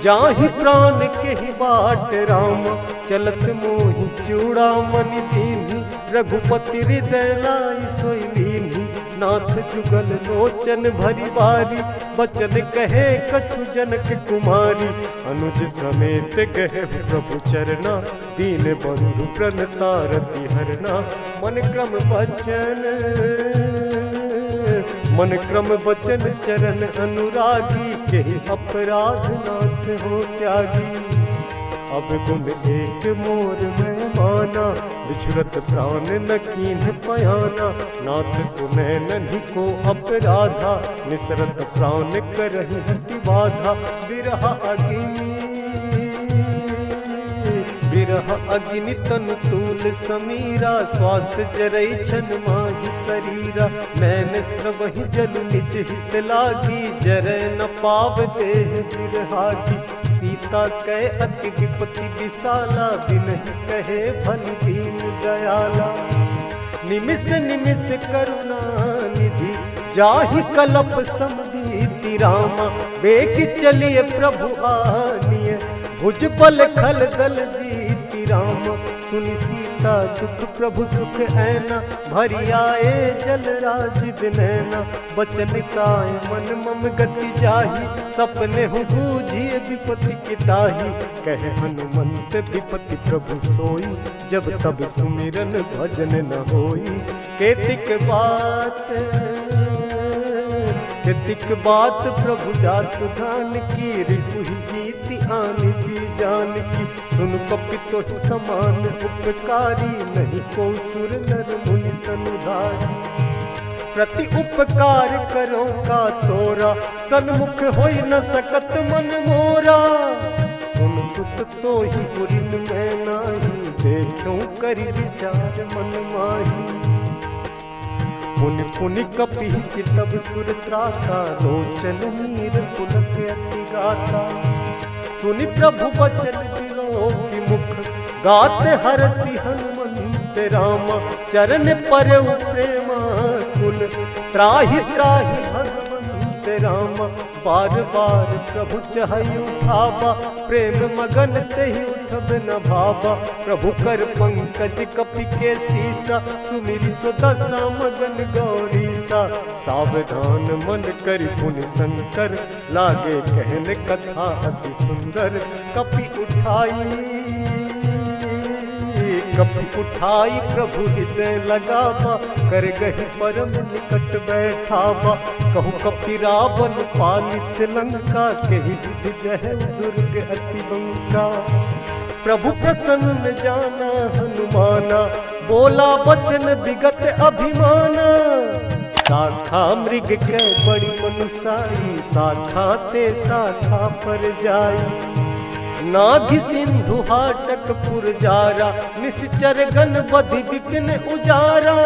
जाहि प्राण केहि बाट रामा। चलत मोहि चूड़ामणि दीन्ही रघुपति हृदय लाई सोई लीन्ही। नाथ जुगल लोचन भरी बारी बचन कहे कछु जनक कुमारी। अनुज समेत गए प्रभु चरना दीन बंधु प्रणता रति हरना। मन क्रम वचन चरण अनुरागी केहि अपराध नाथ हो त्यागी। अब गुण एक मोर में माना बिछुरत प्राण न कीन्ह पयाना। नाथ सुनै नन्हि को अपराधा निसरत प्राण करहि हटि बाधा। बिरह अग्नि तनु तूल समीरा श्वास जरई छन माहि शरीरा। नैन स्रवहि जल निज हित लागी जरै न पाव देह बिरहागी। सीता कह अति विपत्ति विशाला बिनहि कहे भल दीन दयाला। निमिष निमिष करुणा निधि जाहि कलप समभीति रामा। वेग चलिए प्रभु आनिय भुज बल खल दल जीति रामा। सुनि सीता दुख प्रभु सुख ऐना भरी आए जल राज बिनैना। बचन काय मन मम गति जाहि सपने हूँ बूझिए विपत्ति की ताहि। कहे हनुमंत विपत्ति प्रभु सोई जब तब सुमिरन भजन न होई। केतिक बात प्रभु जातु धान की। रिपुहि जीति आनि पी जान की। सुन कपि तोहि समान उपकारी नहीं को सुर नर मुनि तनुधारी। प्रति उपकार करो का तोरा सन्मुख होई न सकत मन मोरा। सुन सुत तोहि पुरिन में नाही देखूं करि विचार मन माही। पुनि पुनि कपि तब सुर त्राता लोचन नीर पुलक अति गाता। सुनि प्रभु वचन बिलोकि मुख गाते हरसि हनुमंत रामा। चरण परउ प्रेमा कुल त्राहि त्राहि भगवंत रामा। बार बार प्रभु चहई उठावा प्रेम मगन तेहि उठब न भाबा। प्रभु कर पंकज कपि के सीसा, सुमिरि सो दशा मगन गौरीसा। सावधान मन करि पुनि शंकर, लागे कहन कथा अति सुंदर। कपि उठाई प्रभु हृदय लगावा, कर गही परम निकट बैठावा। कहूँ कपि रावण पालित लंका, कही विधि दहु दुर्ग अति बंका। प्रभु प्रसन्न जाना हनुमाना, बोला वचन विगत अभिमाना। शाखा मृग के बड़ी मनुसाई, शाखा ते शाखा पर जाई। नाग सिंधु हाटक पुरजारा, निश्चर गण बधि विपिन उजारा।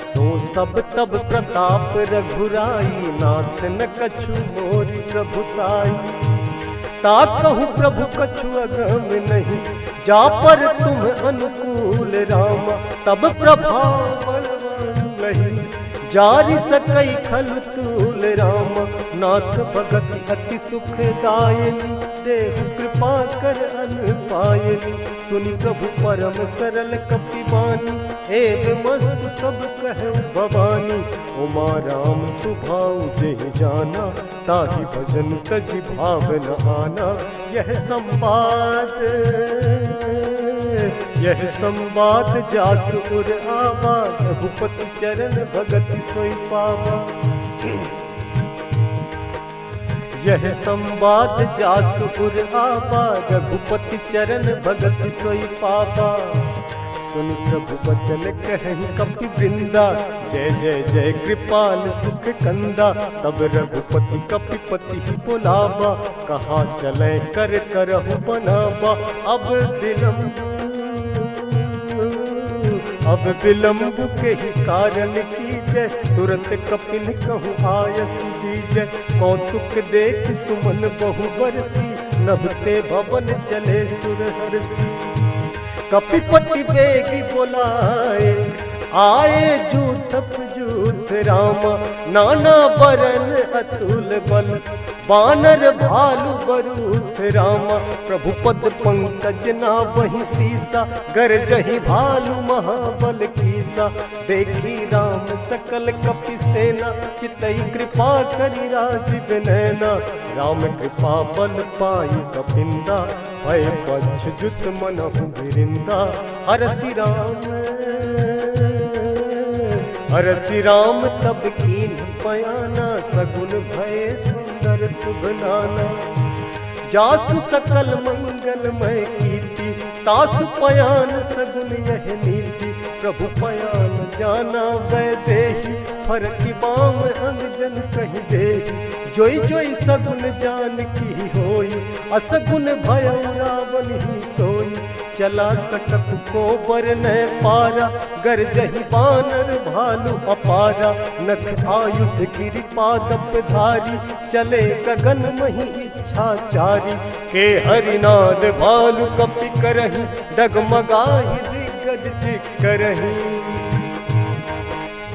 सो सब तब प्रताप रघुराई, नाथ न कछु मोरि प्रभुताई। ताकहु प्रभु कछु अगम नहीं, जा पर तुम अनुकूल रामा। तब प्रभाव बलवान लही, जारि सकई खल तूल रामा। नाथ भगति अति सुखदायनी, देहु कृपा कर अन पायनी। सुनि प्रभु परम सरल कपि बानी, एव मस्त तब कहु भवानी। उमा राम सुभाउ जेहि जाना, ताहि भजन तजि भाव न आना। यह संवाद जासु उर आवा, रघुपति चरण भगति सोई पावा। यह संवाद जासु उर आवा, रघुपति चरण भगति सोई पावा। सुन प्रभु बचन कहि कपि वृंदा, जय जय जय कृपाल सुख कंदा। तब रघुपति कपिपति ही बोलावा, कहाँ चले कर करहु बनावा। अब विलंब के ही कारण कीजय, तुरंत कपिन कहूँ आयस दीजय। कौतुक देख सुमन बहु बरसी, नभते भवन चले सुर हरसी। कपिपति बेगी बोलाए, आए जूथप जूथ रामा। नाना बरन अतुल बल, बानर भालु बरूथ रामा। प्रभु पद पंकज ना वही सीसा, गरजहि भालु महाबल कीसा। देखी राम सकल कपि सेना, चितई कृपा करि राजीव नैना। राम कृपा बल पाई कपिंदा, भय पक्ष जुत मनहु गिरिंदा। हरसि राम तब कीन पयाना, सगुन भय सुंदर शुभ नाना। जासु सकल मंगलमय कीर्ति, तासु पयान सगुन यह नीति। प्रभु पयान जाना वैदेही, फरकी बाम अंग जन कहि देहि। जोई जोई सगुन जान की होई, असगुन भयउ रावण ही सोई। चला कटक को बरन पारा, गरजहि बानर भालु अपारा। नख आयुध गिरि पादप धारी, चले गगन मही इच्छाचारी। के हरिनाद भालु कपि करहि, डगमगाहि दिग्गज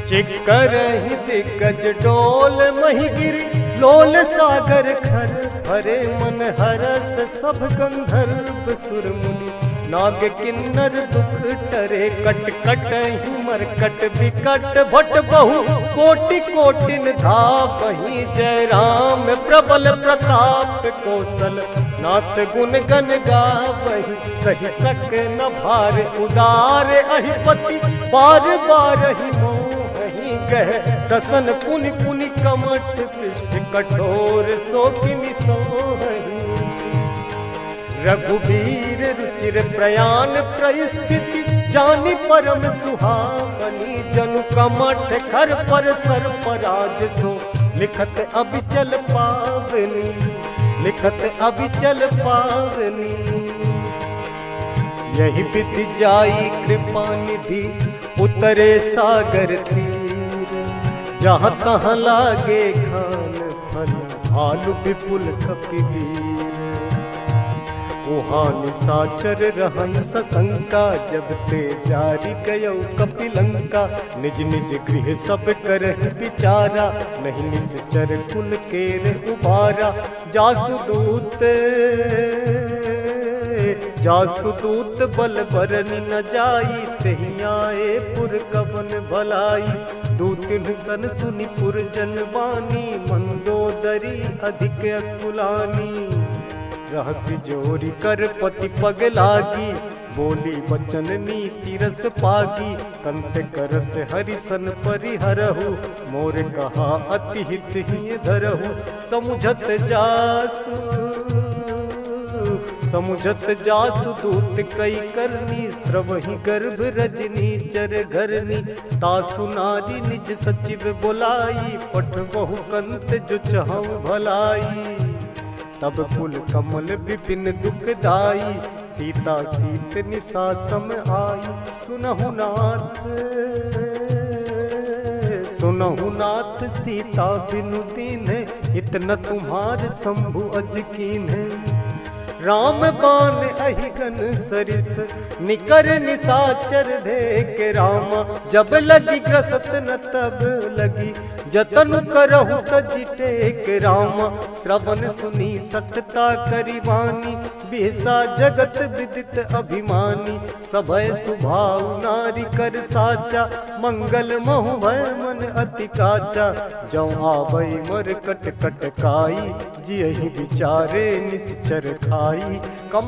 चिक्करहि दिग्गज डोल। मही गिरि लोल सागर खर, हरे मन हरस सब गंधर्व सुर मुनि। नाग किन्नर दुख टरे, कट कट ही मरकट विकट। भट बहु कोटि कोटिन धावहि, जय राम प्रबल प्रताप कौशल। नाथ गुण गण गावहि, सहि सक न भार उदार। अहिपति बार बार ही मोहि गह, दसन पुनि पुनि कमठ पृष्ठ कठोर। सो किमि सोहि रघुबीर रुचिर प्रयाण परिस्थिति, जानी परम सुहावनी। जनु कमठ खर पर सर पराज सो, लिखत अबिचल पावनी, लिखत अबिचल पावनी। यही विधि जाई कृपा निधि, उतरे सागर तीर। जहाँ तहाँ लागे खान फल, भालु विपुल कपिवीर। वहाँ निशाचर रहन सशंका, जब ते जारी गयो कपिलंका। निज निज गृह सब करहि विचारा, नहीं निश्चर कुल केर उबारा। जासु दूत जासुदूत बल बरनि न जाई, तेहि आए पुर कवन भलाई। दू तिन सन सुनि पुर जनवानी, मंदोदरी अधिक अकुलानी। रहस्य जोरी कर पति पग लागी, बोली वचन नीति रस पागी। कंत करस हरिसन परिहरहु, मोर कहा अति हित ही धरहु। समुझत जासु दूत कई करनी, स्त्रवहि गर्भ रजनी चर घरनी। तासु नारी निज सचिव बोलाई, पठबहु कंत जो चहु भलाई। तब कुल कमल विपिन दुखदाई, सीता सीत निशा सम आई। सुनहु नाथ सीता बिनु दीन्हे, इतना तुम्हार शंभु अज कीन्हे। राम बाण अहिगन सरिस, निकर निशाचर भेक रामा। जब लगी ग्रसत न तब लगी, जतन करहु तजि टेक रामा। श्रवण सुनी सठता करिवानी, बिहसा जगत विदित अभिमानी। सभय सुभाव नारी कर साचा, मंगल महु भय मन अति काचा। जौ आवै मर कट कट काई, जियहि विचारे निश्चर खाई। कम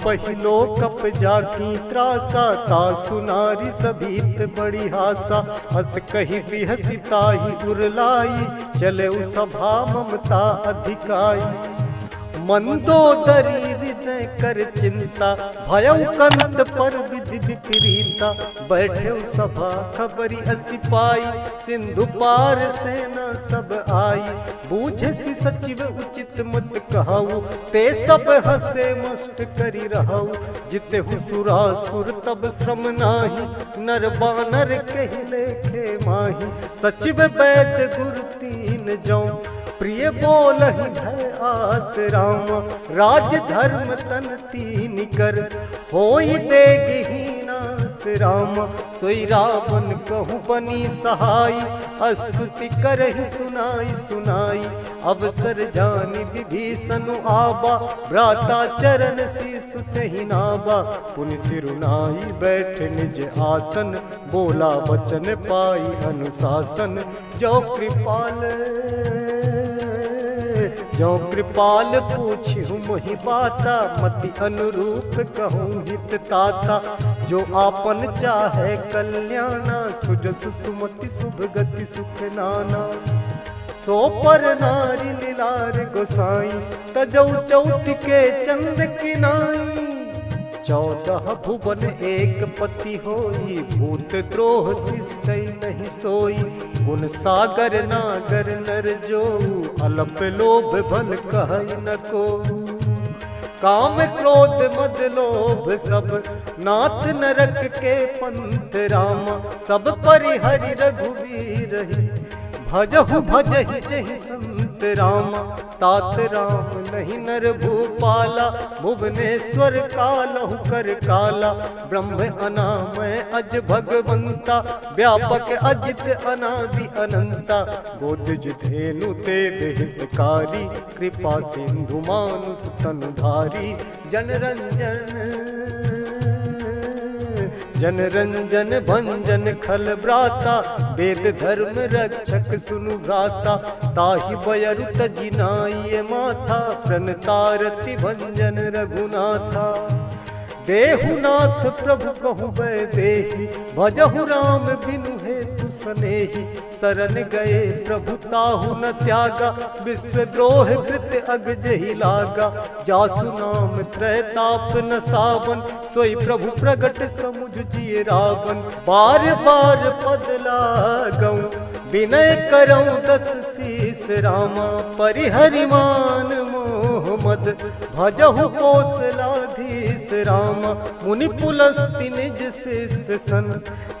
पहिलो कप जाकी त्रासा, तासु नारी सभीत बड़ी हासा। हस कही बिहसिता ही उरलाई, चले सभा ममता अधिकाई। मंदोदरी हृदय कर चिंता, भयउ कंत पर विधि विपरीता। बैठे सभा खबरी असिपाई, सिंधु पार सेना सब आई। बूझे सी सचिव उचित मत कहऊ, ते सब हसे मस्त करी रहऊ। जितेहु सुरासुर तब श्रम नाही, नर बानर कहि लेखे माही। सचिव वैद्य गुरु तीन जौ, प्रिय बोलहि भय आस राम। राज धर्म तन तीन कर, होई बेगहीनास राम। सोई रावण कहूँ बनी सहाय, स्तुति करहि सुनाई सुनाई। अवसर जानि विभीषण आबा, भ्राता चरण शीसु तेहि नाबा। पुनि सिरुनाई बैठ निज आसन, बोला वचन पाई अनुशासन। जो कृपाल पूछहु मोहि बाता, मति अनुरूप कहूँ हित ताता। जो आपन चाहे कल्याणा, सुजसु सुमति शुभ गति सुख नाना। सो पर नारी लीलार गोसाई, तजौ चौथ के चंद किनाई। 14 भुवन एक पति होई, भूत द्रोह तिष्ठै नहीं सोई। गुण सागर नागर नर जो, अल्प लोभ भल कहै न को। काम क्रोध मद लोभ सब, नाथ नरक के पंथ रामा। सब परिहरि रघुवीर ही, भजहु भजहि जहि संत रामा। तात राम नहीं नर भूपाला, भुवनेश्वर कालहु कर काला। ब्रह्म अनामय अज भगवंता, व्यापक अजित अनादि अनंता। गोदज धेनु ते हितकारी, कृपा सिंधु मानुष तनुधारी। जनरंजन भंजन खल ब्राता, वेद धर्म रक्षक सुनु भ्राता। ताहि बयरु तजि नाई माथा, प्रणतारति भंजन रघुनाथा। देहुनाथ प्रभु कहूँ वै देहि, भजहु राम बिनु हेतु सनेहि। शरण गए प्रभु ताहु न त्यागा, विश्वद्रोह कृत अगजहि लागा। जासु नाम त्रैताप न सावन, सोई प्रभु प्रगट समुझ जिय रावण। बार बार पद लागऊं, विनय करऊं 10 शीस रामा। परिहरि मान मोह मद, भजहु कौशलाधीश रामा। मुनि पुलस्ति निज शिष्य सन,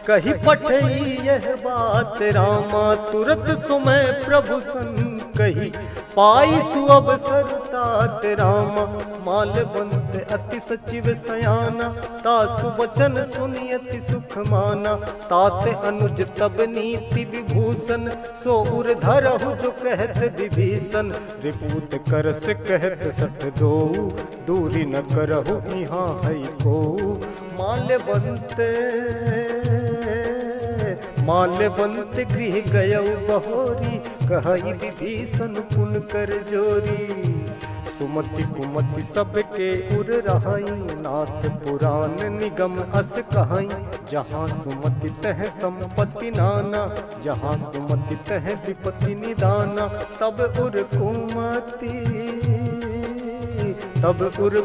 कही पठई यह बात रामा। तुरत सुमय प्रभु संकट कही पाई सुअवसर तात रामा। माल्यवंत अति सचिव सयाना तासु वचन सुनि अति सुख माना। ताते अनुज तब नीति विभूषण सो उर धरहु जो कहत विभीषण। रिपूत करस कहत सठ दो दूरी न करहु यहाँ है को। माल्यवंत गृह गयउ बहोरी कहई विभीषण पुन कर जोरी। सुमति कुमति सबके उर रहाई नाथ पुराण निगम अस कहाई। जहाँ सुमति तह संपत्ति नाना जहाँ कुमति तह विपत्ति निदाना। तब उर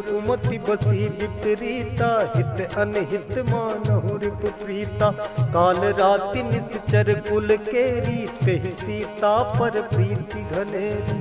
कुमति बसी विपरीता हित अनहित मानहु रिपु प्रीता। काल राति निश्चर कुल केरी तेहि सीता पर प्रीति घनेरी।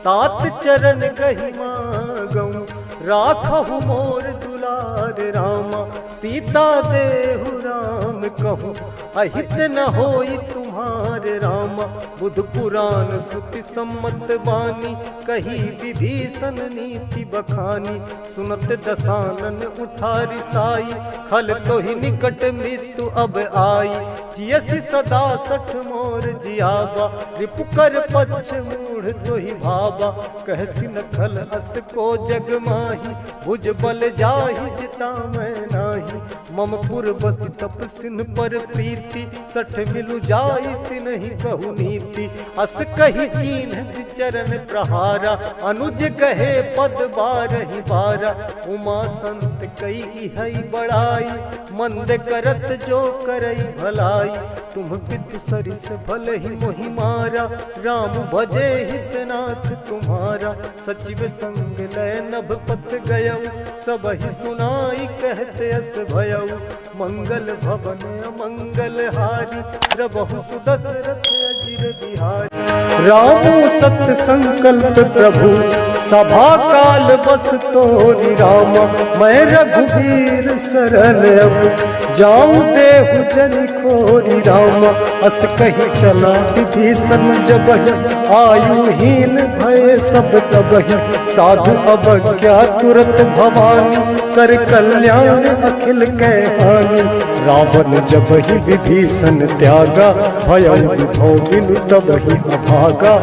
तात चरण गहि मागऊं राखहु मोर दुलार रामा। सीता देहु राम कहूँ अहित न होई तुम्हारे रामा। बुध पुराण श्रुति सम्मत बानी कही विभीषण नीति बखानी। सुनत दसानन उठा रिसाई खल तो ही निकट मृत्यु अब आई। जियसि सदा सठ मोर जियाबा रिपु कर पक्ष मूढ़ तो ही भाबा। कहसी न खल अस को जग माही भुज बल जाहि जिता मैं नाही। मम पुर बसि तपसिन पर प्रीति सठ मिलु जाई तिन्हि कहु नीति। अस कही कीन्ह चरण प्रहारा अनुज कहे पद बारहि बारा। उमा संत कई इहै बड़ाई मंद करत जो करई भलाई। तुम पितु सरिस भल ही मोहि मारा राम भजे हितनाथ तुम्हारा। सचिव संग लय नभ पथ गयऊ सबहि सुनाई कहते अस भयऊ। मंगल भवन अमंगल हारी द्रबहु सुदशरथ अजिर बिहारी। रामो सत्य संकल्प प्रभु सभा काल बस तोरि रामा। मैं रघुबीर सरल अब जाऊं देहु जनि खोरि रामा। अस कही चला विभीषण जबहि आयुहीन भय सब तबहि। साधु अवज्ञा तुरत भवानी कर कल्याण अखिल कै हानि। रावण जबहि विभीषण त्यागा भयउ विभव बिनु तबहि अभागा।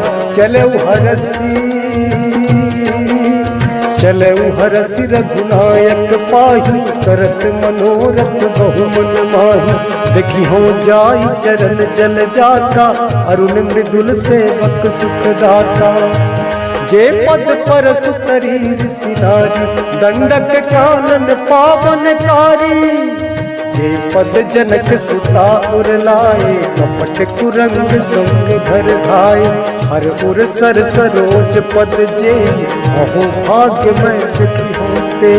चलऊ हरसि रघुनायक पाही करत मनोरथ बहुमन माही। देखी हो जाई चरण जल जाता अरुण मृदुल सेवक सुख दाता। जे पद परस शरीर सिनारी दंडक कानन पावनकारी। जे पद जनक सुता उर लाए कपट कुरंग संग धर धाय। हर उर सर सरोज पद जे अहो भाग्य मैं दुखी होते।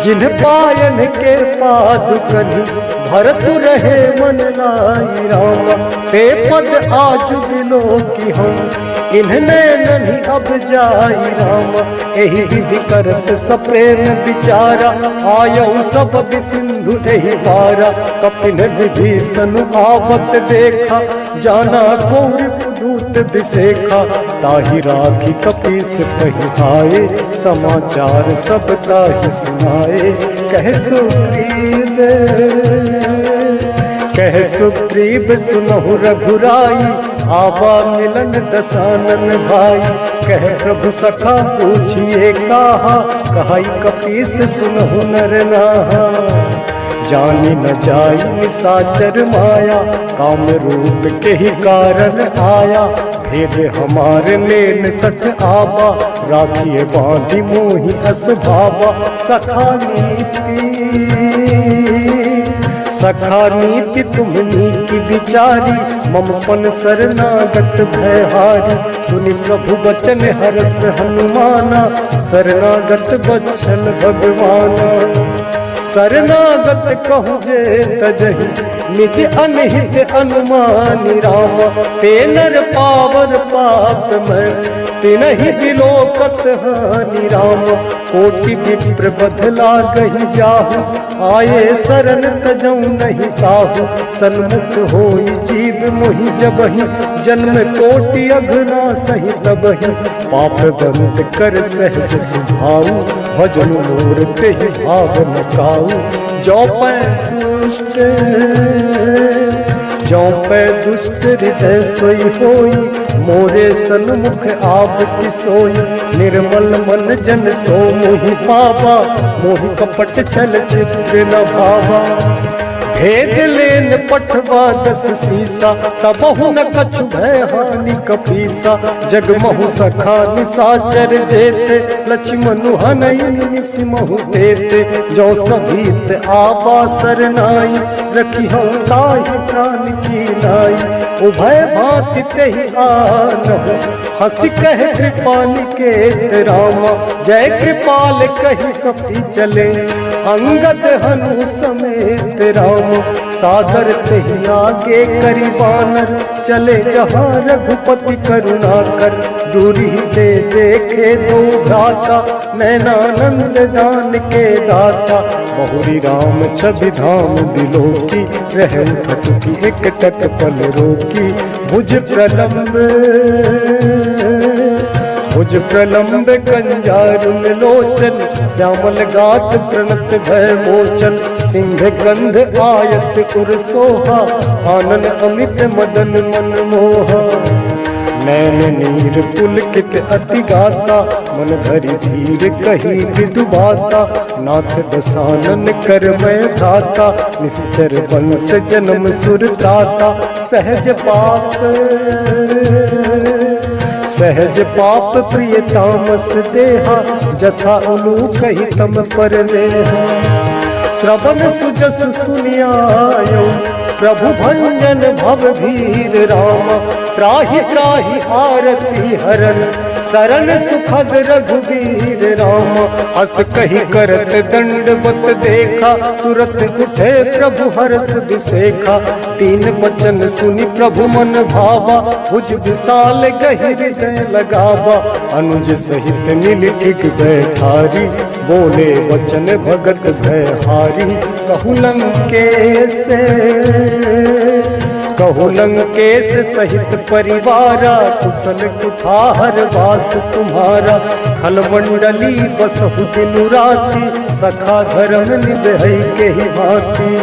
जिन पायन के पादुकनि भरत रहे मन लाई रामा। ते पद आज बिलो की हम इन्हने ननि अब जाई रामा। एहि विधि करत सप्रेम विचारा आयऊ सब सिंधु एहि पारा। कपिन विभीषण आवत देखा जाना कौर दूत बिसेखा। ताहि राखी कपीस पहिहाए समाचार सब ताहि सुनाए। कह सुग्रीव सुनहु रघुराई आवा मिलन दसानन भाई। कह प्रभु सखा पूछिए काहा कहाई कपीस सुनहु नर नाहा। जानी न जाई निसाचर माया काम रूप के ही कारण आया। भेद हमारे लेन सठ आबा राखिए बांधी मोहि अस भाबा। सखा नीति तुमनी की बिचारी ममपन शरणागत भयहारी। सुनि प्रभु बचन हरस हनुमाना शरणागत बचन भगवाना। शरणागत कहु जे तजहि निज अनहित अनुमानी राम, ते नर पावर पाप में तिनहि बिलोकत हानि राम। कोटि विप्र बदला गहि जाहु, आये शरण तजौ नहीं ताहु। सन्मुख होई जीव मोहि जबहि, जन्म कोटि अघना सहि तबहि। पाप दंत कर सहज सुभाऊ, भजन मोर तेहि भाव न काऊ। जो पै दुष्ट जो पै दुष्ट हृदय सोई होई, मोरे सन्मुख आप सोई। निर्मल मन जन सो मोहि पावा, मोहि कपट छल चित्र न भावा। भेद लेन पठवा 10 सीसा, तबहु न कछु भय हानि कपीसा। जगमहु सखा निसाचर जेते, लक्ष्मण हनई निमिषमहु देते। जो सहित आवा सरनाई, रखी हम ताहि प्राण की नाई। उभय भांति तेहि आनहु, हंस कहे कृपा निकेत रामा। जय कृपाल कहि कपि चले, अंगद हनु समेत राम। सादर तेहि आगे करि बानर, चले जहाँ रघुपति करुणा कर। दूरी ते देखे दो भ्राता, नैनानंद दान के दाता। बहुरी राम छवि धाम बिलोकी, रह उठकी एक टक पल रोकी। भुज प्रलंब कंजारुन लोचन, श्यामल गात प्रणत भय मोचन। सिंह गंध आयत उर सोहा, आनन अमित मदन मन मोहा। नैन नीर पुलकित अति गाता, मन धरि धीर कही विदु बाता। नाथ दसानन कर मैं भ्राता, निश्चर वंश जन्म सुर त्राता। सहज पाप प्रिय तामस देहा, जथा उलू कही तम पर नेहा। श्रवण सुजस सुनियायो, प्रभु भंजन भव भीर राम। त्राहि त्राहि आरती हरन, शरण सुखद रघुबीर राम। अस कही करत दंडवत देखा, तुरत उठे प्रभु हरस विसेखा। तीन वचन सुनि प्रभु मन भावा, भुज विशाल गहि हृदय लगावा। अनुज सहित मिल ठिक बैठारी, बोले वचन भगत भय हारी। कहु लंकेश सहित परिवारा, कुशल कुठार वास तुम्हारा। खलमंडली बसहु दिनु राति, सखा धर्म निभै के ही भांति।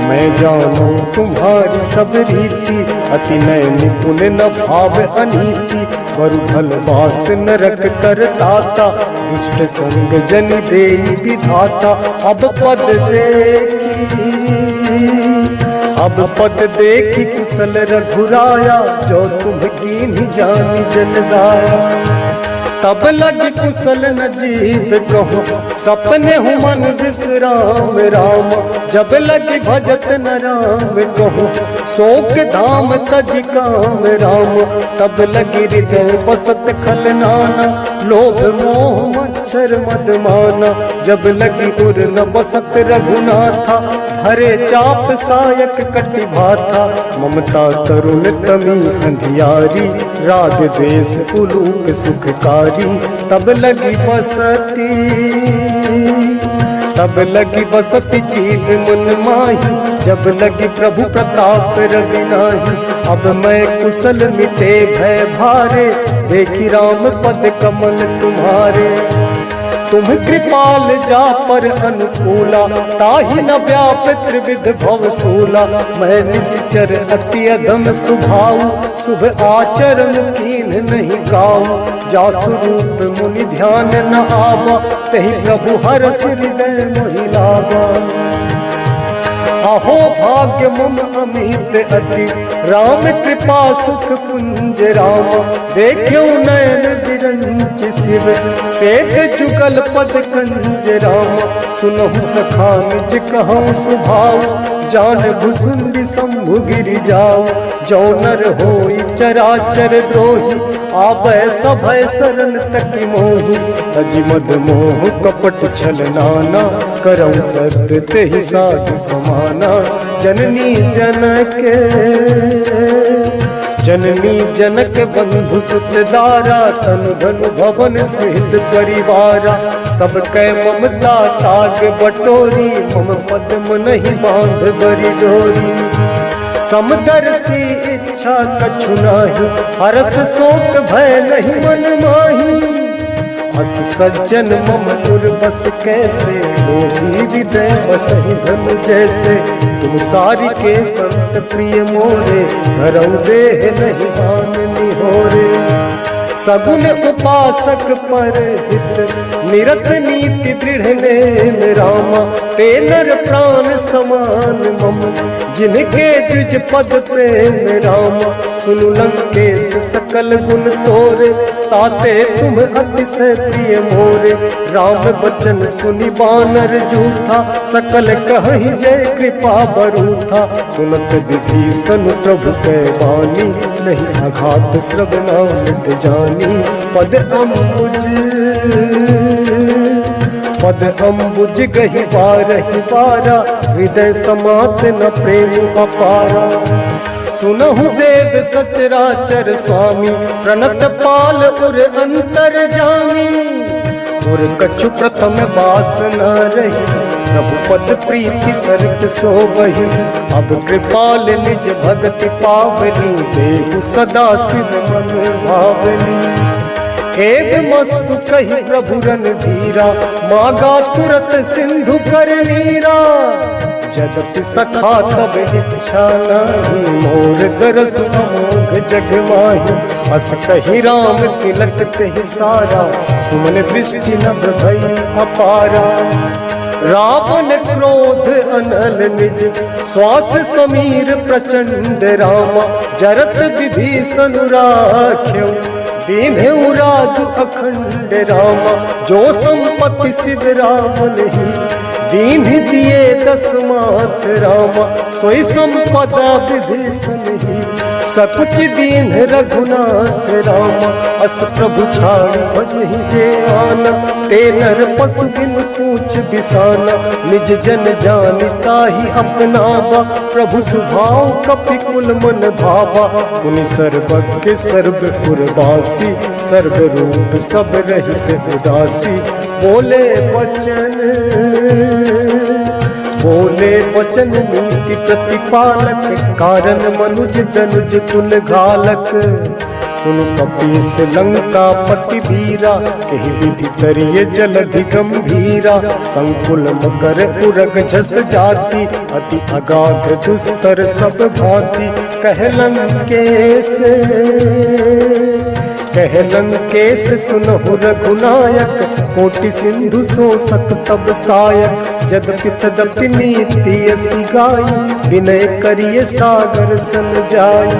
मैं जानू तुम्हारी सब रीति, अति नय निपुण न भाव अनीति। बरु भल बास नरक कर ताता, दुष्ट संग जन देई विधाता। अब पद देखी कुशल रघुराया, जो तुम कीन्ही जानी जन दाया। तब लगी कुशल न जीव कहूँ, सपने हूँ मन विश्राम राम। जब लगी भजत न राम कहूँ, शोक धाम तज काम राम। तब लगी हृदय बसत खल नाना, लोभ मोह मच्छर मद माना। जब लगी उर न बसत रघुनाथा, हरे चाप सायक कटि भाथा। ममता तरुण तमी अंधियारी, राग द्वेष उलूक सुखकारी। तब लगी बसती जीव मन माही, जब लगी प्रभु प्रताप रवि नाही। अब मैं कुशल मिटे भय भारे, देखी राम पद कमल तुम्हारे। तुम कृपाल जा पर अनुकूला, ताहि न व्याप त्रिविध भव सूला। मैं निश्चर अति अधम सुभाऊ, शुभ आचरण कीन नहीं गाऊ। जासु रूप मुनि ध्यान न आवा, तहि प्रभु हरस हृदय मोहि लावा। अहो भाग्य मम अमित अति, राम कृपा सुख पुंज राम, देखो नयन बिरंच शिव, सेठ जुगल पद कंज राम। सुनहु सखा निज कहूँ सुभाव, जान भुसुंडी शंभु गिरि जाओ। जो नर होई चराचर द्रोही, आबै सभय शरण तकी मोही। तज मद मोह कपट छल नाना, करऊँ सत्य तेहि साधु समाना। जननी जनक बंधु सुत दारा, तनु धनु भवन स्मृत परिवारा। सब कै ममता ताग बटोरी, मम पद्म नहीं बांध बरी डोरी। समदर्शी इच्छा कछु नाही, हरस शोक भय नहीं मन माही। हस सज्जन मम उर बस कैसे, लोभी हृदय बसहि धनु जैसे। तुम सारि के संत प्रिय मोरे, धरऊ देह नहीं हान निहोरे। सगुन उपासक पर हित, निरत नीति दृढ़ नेम रामा। ते नर प्राण समान मम, जिनके द्विज पद प्रेम रामा। सुनु लंकेश सकल गुण तोरे, ताते तुम अतिशय प्रिय मोरे। राम बचन सुनि बानर जूथा, सकल कहि जय कृपा बरूथा। सुनत विभीषण प्रभु कै वाणी, नहीं आघात श्रवणा मृत जानी। पद अम्बुज गहि बारहि बारा, हृदय समात न प्रेम अपारा। सुनहु देव सचराचर स्वामी, प्रणत पाल उर अंतर जामी। उर कछु प्रथम बास न रही, प्रभु पद प्रीति सरित सोबहि। अब कृपाल निज भगति पावनी, देहु सदा शिव मन भावनी। खेद मस्तु कही प्रभु रणधीरा, मागा तुरत सिंधु कर नीरा। जदपि सखा तब इच्छा नहीं, मोर दरस अमोघ जग माही। अस कही राम तिलक तेहि सारा, सुमन वृष्टि नभ भई अपारा। रावण क्रोध अनल निज, श्वास समीर प्रचंड रामा। जरत विभीषण राख्यो, दीन्हु राजु अखंड रामा। जो संपत्ति शिव रावण ही, दीन्ह दिए दस मात रामा। सोई संपदा विभीषण ही, सकुच दीन्ह रघुनाथ रामा। अस प्रभु छाड़ भजहि जे आना, ते नर पशु बिन पूछ बिसाना। निज जन जानिता ही अपनावा, प्रभु सुभाव कपि कुल मन भावा। पुनि सर्वज्ञ सर्व उर्वासी, सर्व रूप सब रहित उदासी। बोले वचन नीति प्रतिपालक, कारण मनुज दनुज कुल घालक। सुनु कपीस लंका पति वीरा, कही विधि तरिये जलधि गंभीरा। संकुल मकर उरग झस जाति, अति अगाध दुस्तर सब भांति। कहलन केस सुनहु रघुनायक, कोटि सिंधु शोषक तब सायक। जदपि तदपि नीति असी गाई, विनय करिए सागर सन जाई।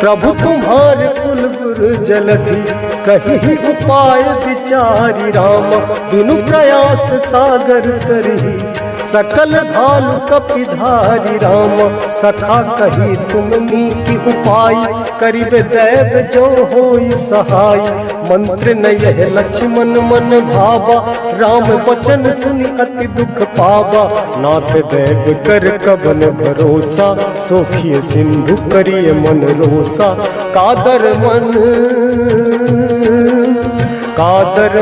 प्रभु तुम्हारे कुल गुरु जलधि, कही उपाय विचारी राम। बिनु प्रयास सागर तरही, सकल भालु कपिधारी राम। सखा कही तुम नीति उपाय, करिब दैव जो होई सहाय। मंत्र न यह लक्ष्मण मन भावा, राम वचन सुनि अति दुख पावा। नाथ दैव कर कवन भरोसा, सोखिए सिंधु करिए मन रोसा। कादर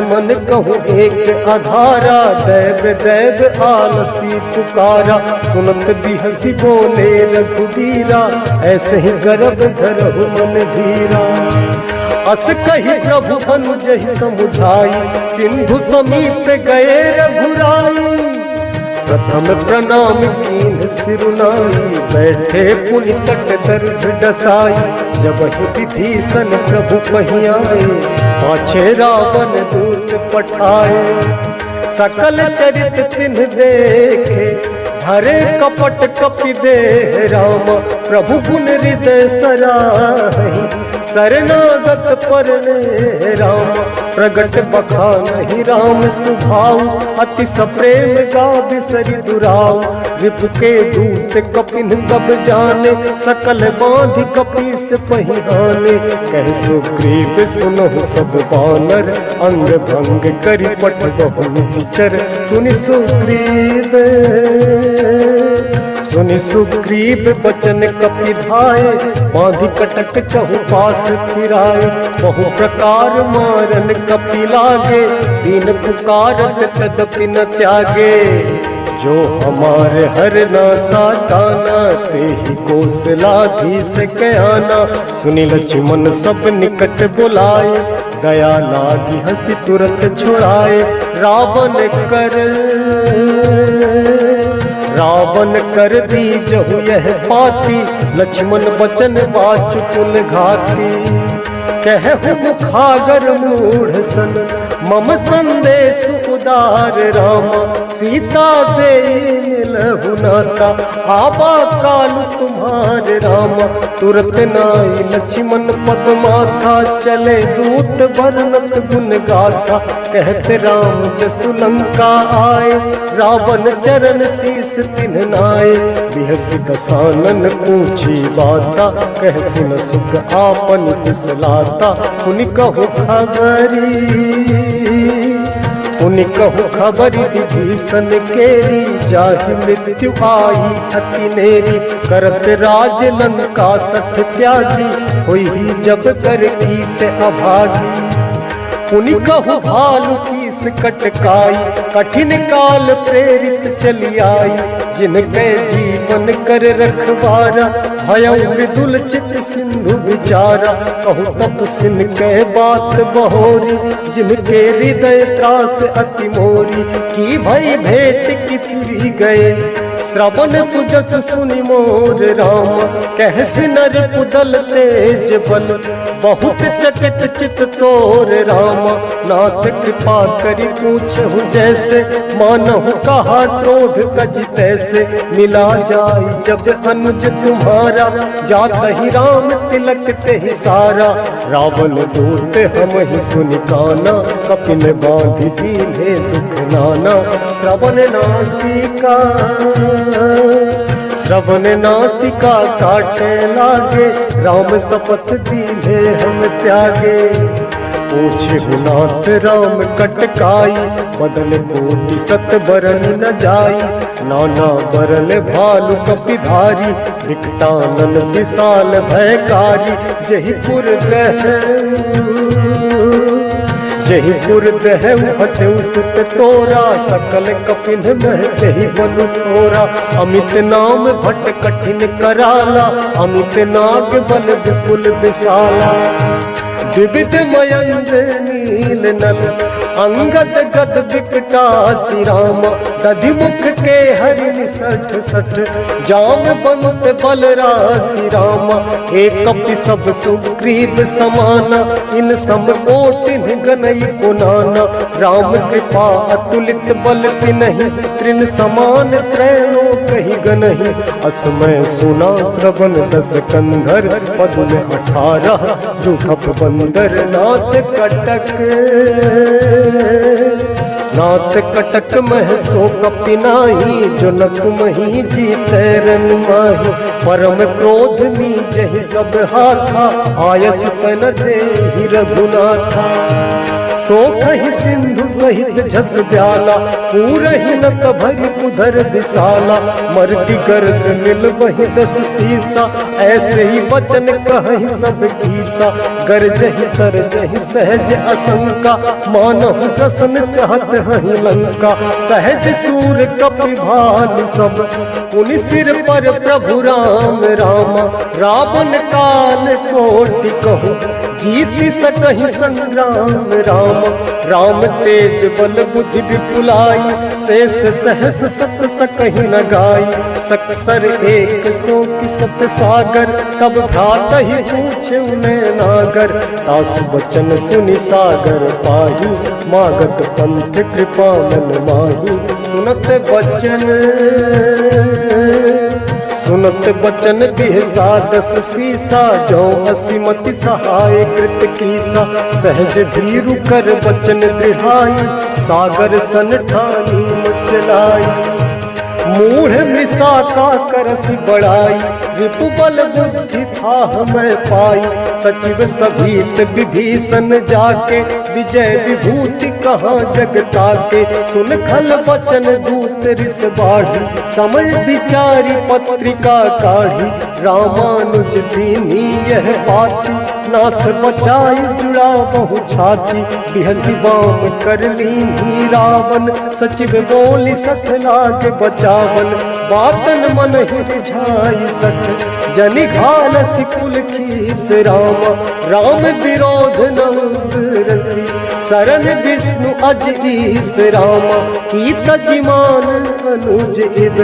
मन कहूँ एक आधारा, दैव दैव आलसी पुकारा। सुनत बिहसी बोले रघुबीरा, ऐसे ही गर्भ धरहु मन धीरा। अस कही प्रभु अनुजहि समुझाई, सिंधु समीप गए रघुराई। प्रथम प्रणाम कीन्ह सिरुनाई, बैठे पुनि तट दर्भ डसाई। जब विभीषण प्रभु पहि आए, पाछे रावण दूत पठाए। सकल चरित तिन्ह देखे, धरे कपट कपि देह राम। प्रभु गुण हृदय सराहि, शरणागत परने राम प्रगट बखा नहीं राम सुभाव अति सप्रेम गा बिसरि दुराव रिप के दूत कपिन तब जाने सकल बांधि कपीस पहिहाने कह सुग्रीव सुनहु सब बानर अंग भंग करि पट बहु निश्चर सुनि सुग्रीव बचन कपिधाए बांधि कटक चहुपास थिराए बहु प्रकार मारन कपि लागे दीन पुकारत तदपि न त्यागे जो हमारे हर ना साताना ते ही कौशलाधीश कयाना सुनि लक्ष्मण सब निकट बुलाए दया लागी हंसी तुरंत छुड़ाए रावण कर दी जहु यह पाती लक्ष्मण बचन बाचुकुल घाती कहु मुखागर मूढ़ सन मम संदेश उदार राम सीता दे मिलहु नाता आबा कालु तुम्हारे राम तुरत नाई लक्ष्मण पद माथा चले दूत वर्णत गुण गाथा कहते राम जसु लंका आए रावण चरण शीस तिन्ह नाए बिहसि दसानन पूछी बाता कहसि न सुख आपन कुशलाता पुनि कहु खबरी विभीषण केरी जाहि मृत्यु आई अति नेरी करत राज लंका सठ त्यागी होई ही जब कर कीट अभागी पुनि कहु भालु कीस कटकाई कठिन काल प्रेरित चली आई जिनके जीवन कर रखवारा भयउ मृदुल चित सिंधु विचारा कहु तप सिन के बात बहोरी जिनके हृदय त्रास अति मोरी की भई भेंट की फिरी गए श्रवण सुजस सुनि मोर राम कहसि नर पुदल तेज बल बहुत चकित चित तोर राम नाथ कृपा करि पूछहु जैसे मानहु कहा क्रोध तज तैसे मिला जाई जब अनुज तुम्हारा जात ही राम तिलक तेहि सारा रावण दूत हम ही सुनि काना कपिन बांधि दीन्हे दुख नाना श्रवण नासिका काटे लागे राम शपथ दीन्हे हम त्यागे पूछे नाथ राम कटकाई बदन कोटि सत बरन न जाई नाना बरन भालु कपिधारी विकटानन विशाल भयकारी जहिपुर दहु हथेउ सुत तोरा सकल कपिन महते बनु थोरा अमित नाम भट कठिन कराला अमित नाग बल विपुल विशाला द्विविध मयंद्र नील नल अंगद गद विकटासी राम दधि मुख के हरि सठ सठ जाम बंत बलरासी राम एक कपि सब सुग्रीव समाना इन सम कोटिन गनई पुनाना राम कृपा अतुलित बल तिनहि त्रिन समान त्रैलो कहि गनहि असमय सुना श्रवण दस कंधर पद में 18 जो थप बंदर नाथ कटक मह सो कपिनाही जो न तुम ही जीते रन माही परम क्रोध मी जहि सब हाथा आयस पन दे रघुनाथा सो कहि सिंधु सहित झस ब्याला पूरहि नत भरि कुधर विशाला मर्दि गर्द मिल वही 10 सीसा ऐसे ही वचन कहि सब कीसा गरजहि तरजहि सहज असंका मानहु प्रसन्न चाहत हहि लंका सहज सूर कपि भालु सब पुनि सिर पर प्रभु राम रामा रावण काल कोटि कहु जीति सकहि संग्राम राम राम तेज बल बुद्धि विपुलाई शेष सहस सत सकहि न गाई सकसर 100 की सत सागर तब भ्रात ही पूछे नागर तासु वचन सुनि सागर पाही मागत पंथ सुनत बचन बिहसा दस सीसा, जो असीमति सहाय कृत कीसा। सहज भीरु कर बचन दृढ़ाई, सागर सन ठानी मचलाई। मूढ़ मृषा का करसी बढ़ाई, रिपु बल बुद्धि था हमें पाई। सचिव सभीत विभीषण जाके, विजय विभूति कहाँ जगता के। सुन खल बचन दूत रिस बाढ़ी, समय विचारी पत्रिका काढ़ी। रामानुज दीनी यह बाती, नाथ बचाई जुड़ा बहु छाती। बिहसी वाम कर लीन्ही रावण, सचिव बोली सठ लाग बचावन। बातन मन ही रिझाई सठ, जनि घाल सिकुल खीस रामा। राम विरोध न रसी, शरण विष्णु अज ईस रामा। की तजिमान अनुज इब,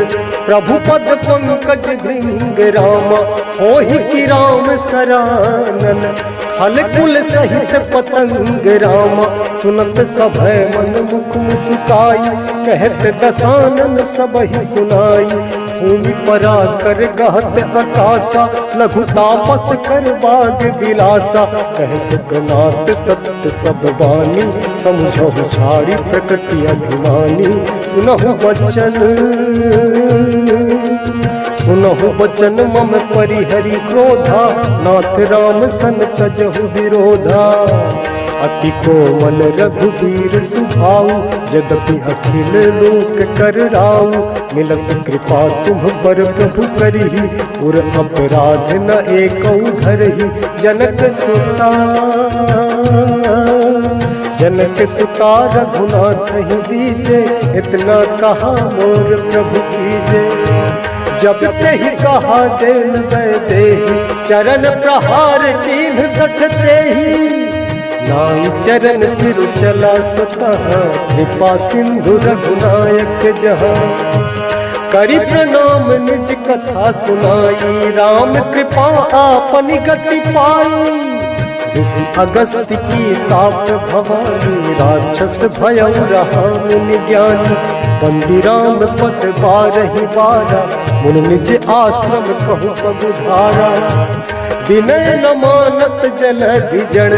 प्रभु पद पंकज भृंग रामा। होहि कि राम सरानन, खल कुल सहित पतंग रामा। सुनत सभय मन मुख मुस्काई, कहत दसानन सबहि सुनाई। भूमि परा कर गहत आकाशा, लघु तापस कर बाग बिलासा। कह सुखनाथ सत्य सब बानी, समझहु छाड़ी प्रकृति अभिमानी। सुनहु बचन सुनहु बचन मम परिहरि क्रोधा, नाथ राम सन तजहु विरोधा। अति कोमल रघुबीर सुभाऊ, यद्यपि अखिल लोक कर राऊ। मिलत कृपा तुम पर प्रभु करही, उर अपराध न एकौ धरही। जनक सुता रघुनाथ ही दीजे, इतना कहा मोर प्रभु कीजे। जब ते ही कहा देन देहि, चरण प्रहार कीन्ह सठते ही। नाई चरण सिर चला स्वतः, कृपा सिंधु रघुनायक जहाँ। करि प्रणाम निज कथा सुनाई, राम कृपा आपनि गति पाई। ऋषि अगस्त्य की साप भवानी, राक्षस भयउ रहा मुनि ज्ञानी। बंदी राम पद बारहि बारा, मुन निज आश्रम कहु पगुधारा। विनय न मानत जलधि जड़,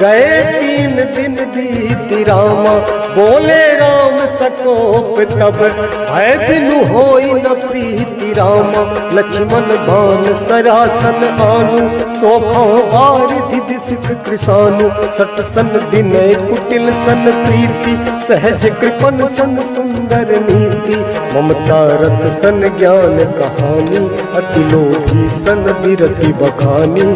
गए 3 दिन बीति रामा। बोले राम सकोप तब, भय बिनु होई न प्रीति रामा। लक्ष्मण बाण सरासन आनु, सोखौ बारिधि बिसिख कृसानु। सट सन विनय कुटिल सन प्रीति, सहज कृपन सन सुंदर नीति। ममता रत सन ज्ञान कहानी, अति लोभी सन विरति बखानी।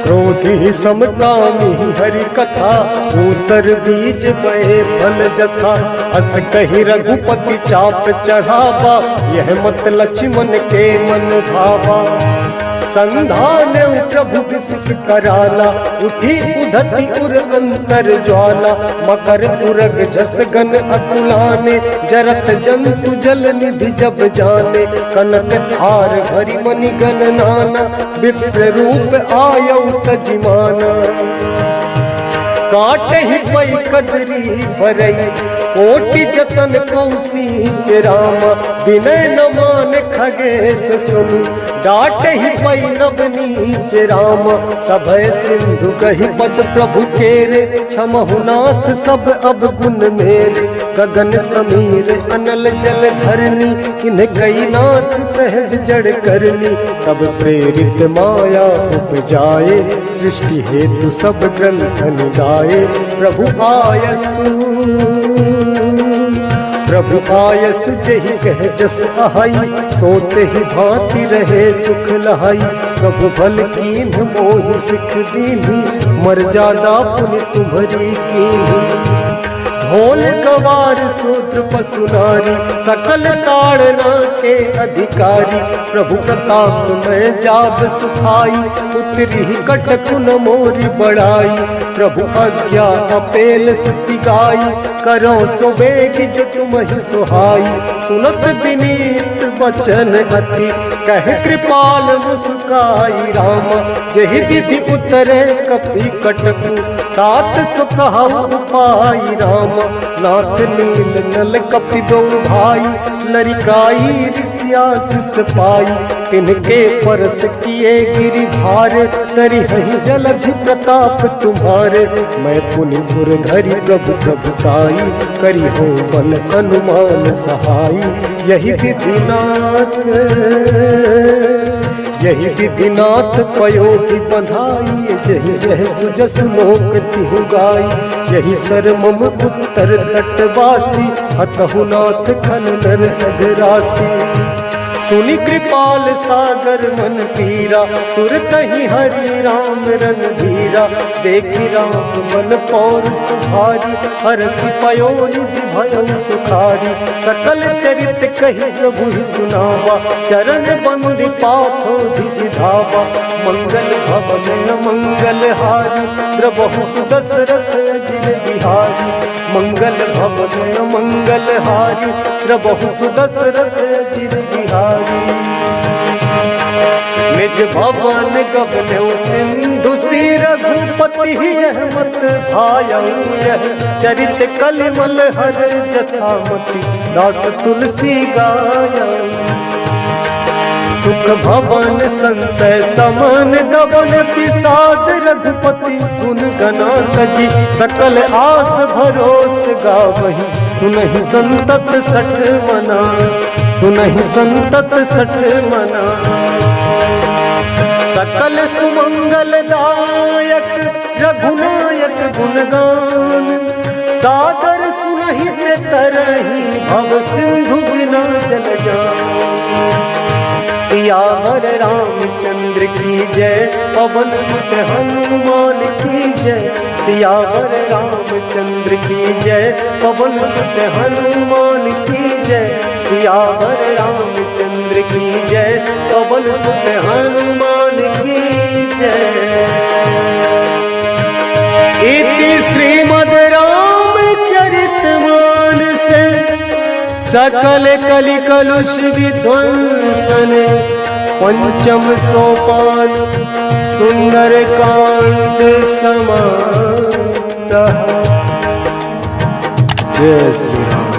क्रोधी समकामी हरि कथा, ऊसर बीज बहे फल जथा। अस कही रघुपति चाप चढ़ावा, यह मत लक्ष्मण के मन भावा। संधान प्रभु बिसिक कराला, उठी उधति उर अंतर ज्वाला। मकर उरग जस गन अकुलाने, जरत जंतु जल निधि जब जाने। कनक धार भरी मणि गण नाना, विप्र रूप आयौ तजिमाना। काटे ही पई कदरी भरई, कोटि जतन कौसीच रामा। विनय न मान खगेश सुनु, डाटे ही पई नवनीच रामा। सभय सिंधु कहि पद प्रभु केरे, क्षमहु नाथ सब अब गुण मेरे। गगन समीर अनल जल धरनी, किन्ह कई नाथ सहज जड़ करनी। तब प्रेरित माया उपजाए, सृष्टि हेतु सब ग्रंथन गाए। प्रभु आयसु जहि कह जस आहाई, सोते ही भांति रहे सुख लहाई। प्रभु भल कीन्ह मोहि सिख दीन्ही, मर्यादा पुनि तुम्हरी कीन्ही। ढोल कवार शूद्र पशु नारी, सकल ताड़ना के अधिकारी। प्रभु प्रताप में जाब सुखाई, उतरी कटकुन मोरी बड़ाई। प्रभु आज्ञा अपेल सुति गाई, करो सो बेग जो तुम ही सुहाई। सुनत विनीत वचन अति, कह कृपाल मुस्काई रामा। जहि विधि उतरे कपि कटकु, तात सुखहु उपाय राम, नाथ नील नल कपि दो भाई, लरिकाई ऋषियास पाई, तिनके परस किए गिरि भार, तरि हहि जलधि प्रताप तुम्हारे, मैं पुनि उर धरि प्रभु प्रभुताई, करि हो बन अनुमान सहाई, यही विधिनाथ यही विधिनाथ पयोधि बधाई, यही यह सुजस लोक तिहु गाई, यही सर मम उत्तर तटवासी, हतहु नाथ खल नर अघरासी, सुनि कृपाल सागर मन पीरा, तुरत ही हरि राम रणधीरा, देखि राम बल पौर सुधारी, हरसि पयो निधि भयो सुखारी, सकल चरित कहि प्रभु ही सुनावा, चरण बंदि पाथो सिधावा, मंगल भवन मंगल हारी, द्रबहु सुदशरथ अजिर बिहारी, मंगल भवन मंगल हारी, द्रबहु सुदशरथ अजिर बिहारी, निज भवन गगनौ सिंधु श्री रघुपति यह मत भायऊ, यह चरित कलिमल हर जथामति, दास तुलसी गायऊ, सुख भवन संशय समन दबन पिसाद, रघुपति गुण गणात जी, सकल आस भरोस गावहि, सुनहि संतत सठ मना, सुनहि संतत सठ मना, सकल सुमंगल दायक रघुनायक गुणगान, सादर सुनहि ते तरहि, भव सिंधु बिना जल जान, सियावर रामचंद्र की जय, पवन सुत हनुमान की जय, सियावर रामचंद्र की जय, पवन सुत हनुमान की जय, सियावर रामचंद्र की जय, पवन सुत हनुमान की जय। इति श्रीमद् रामचरितमानस सकल कलि कलुष विध्वंसन, पंचम सोपान सुंदर कांड समाप्त। जय श्री राम।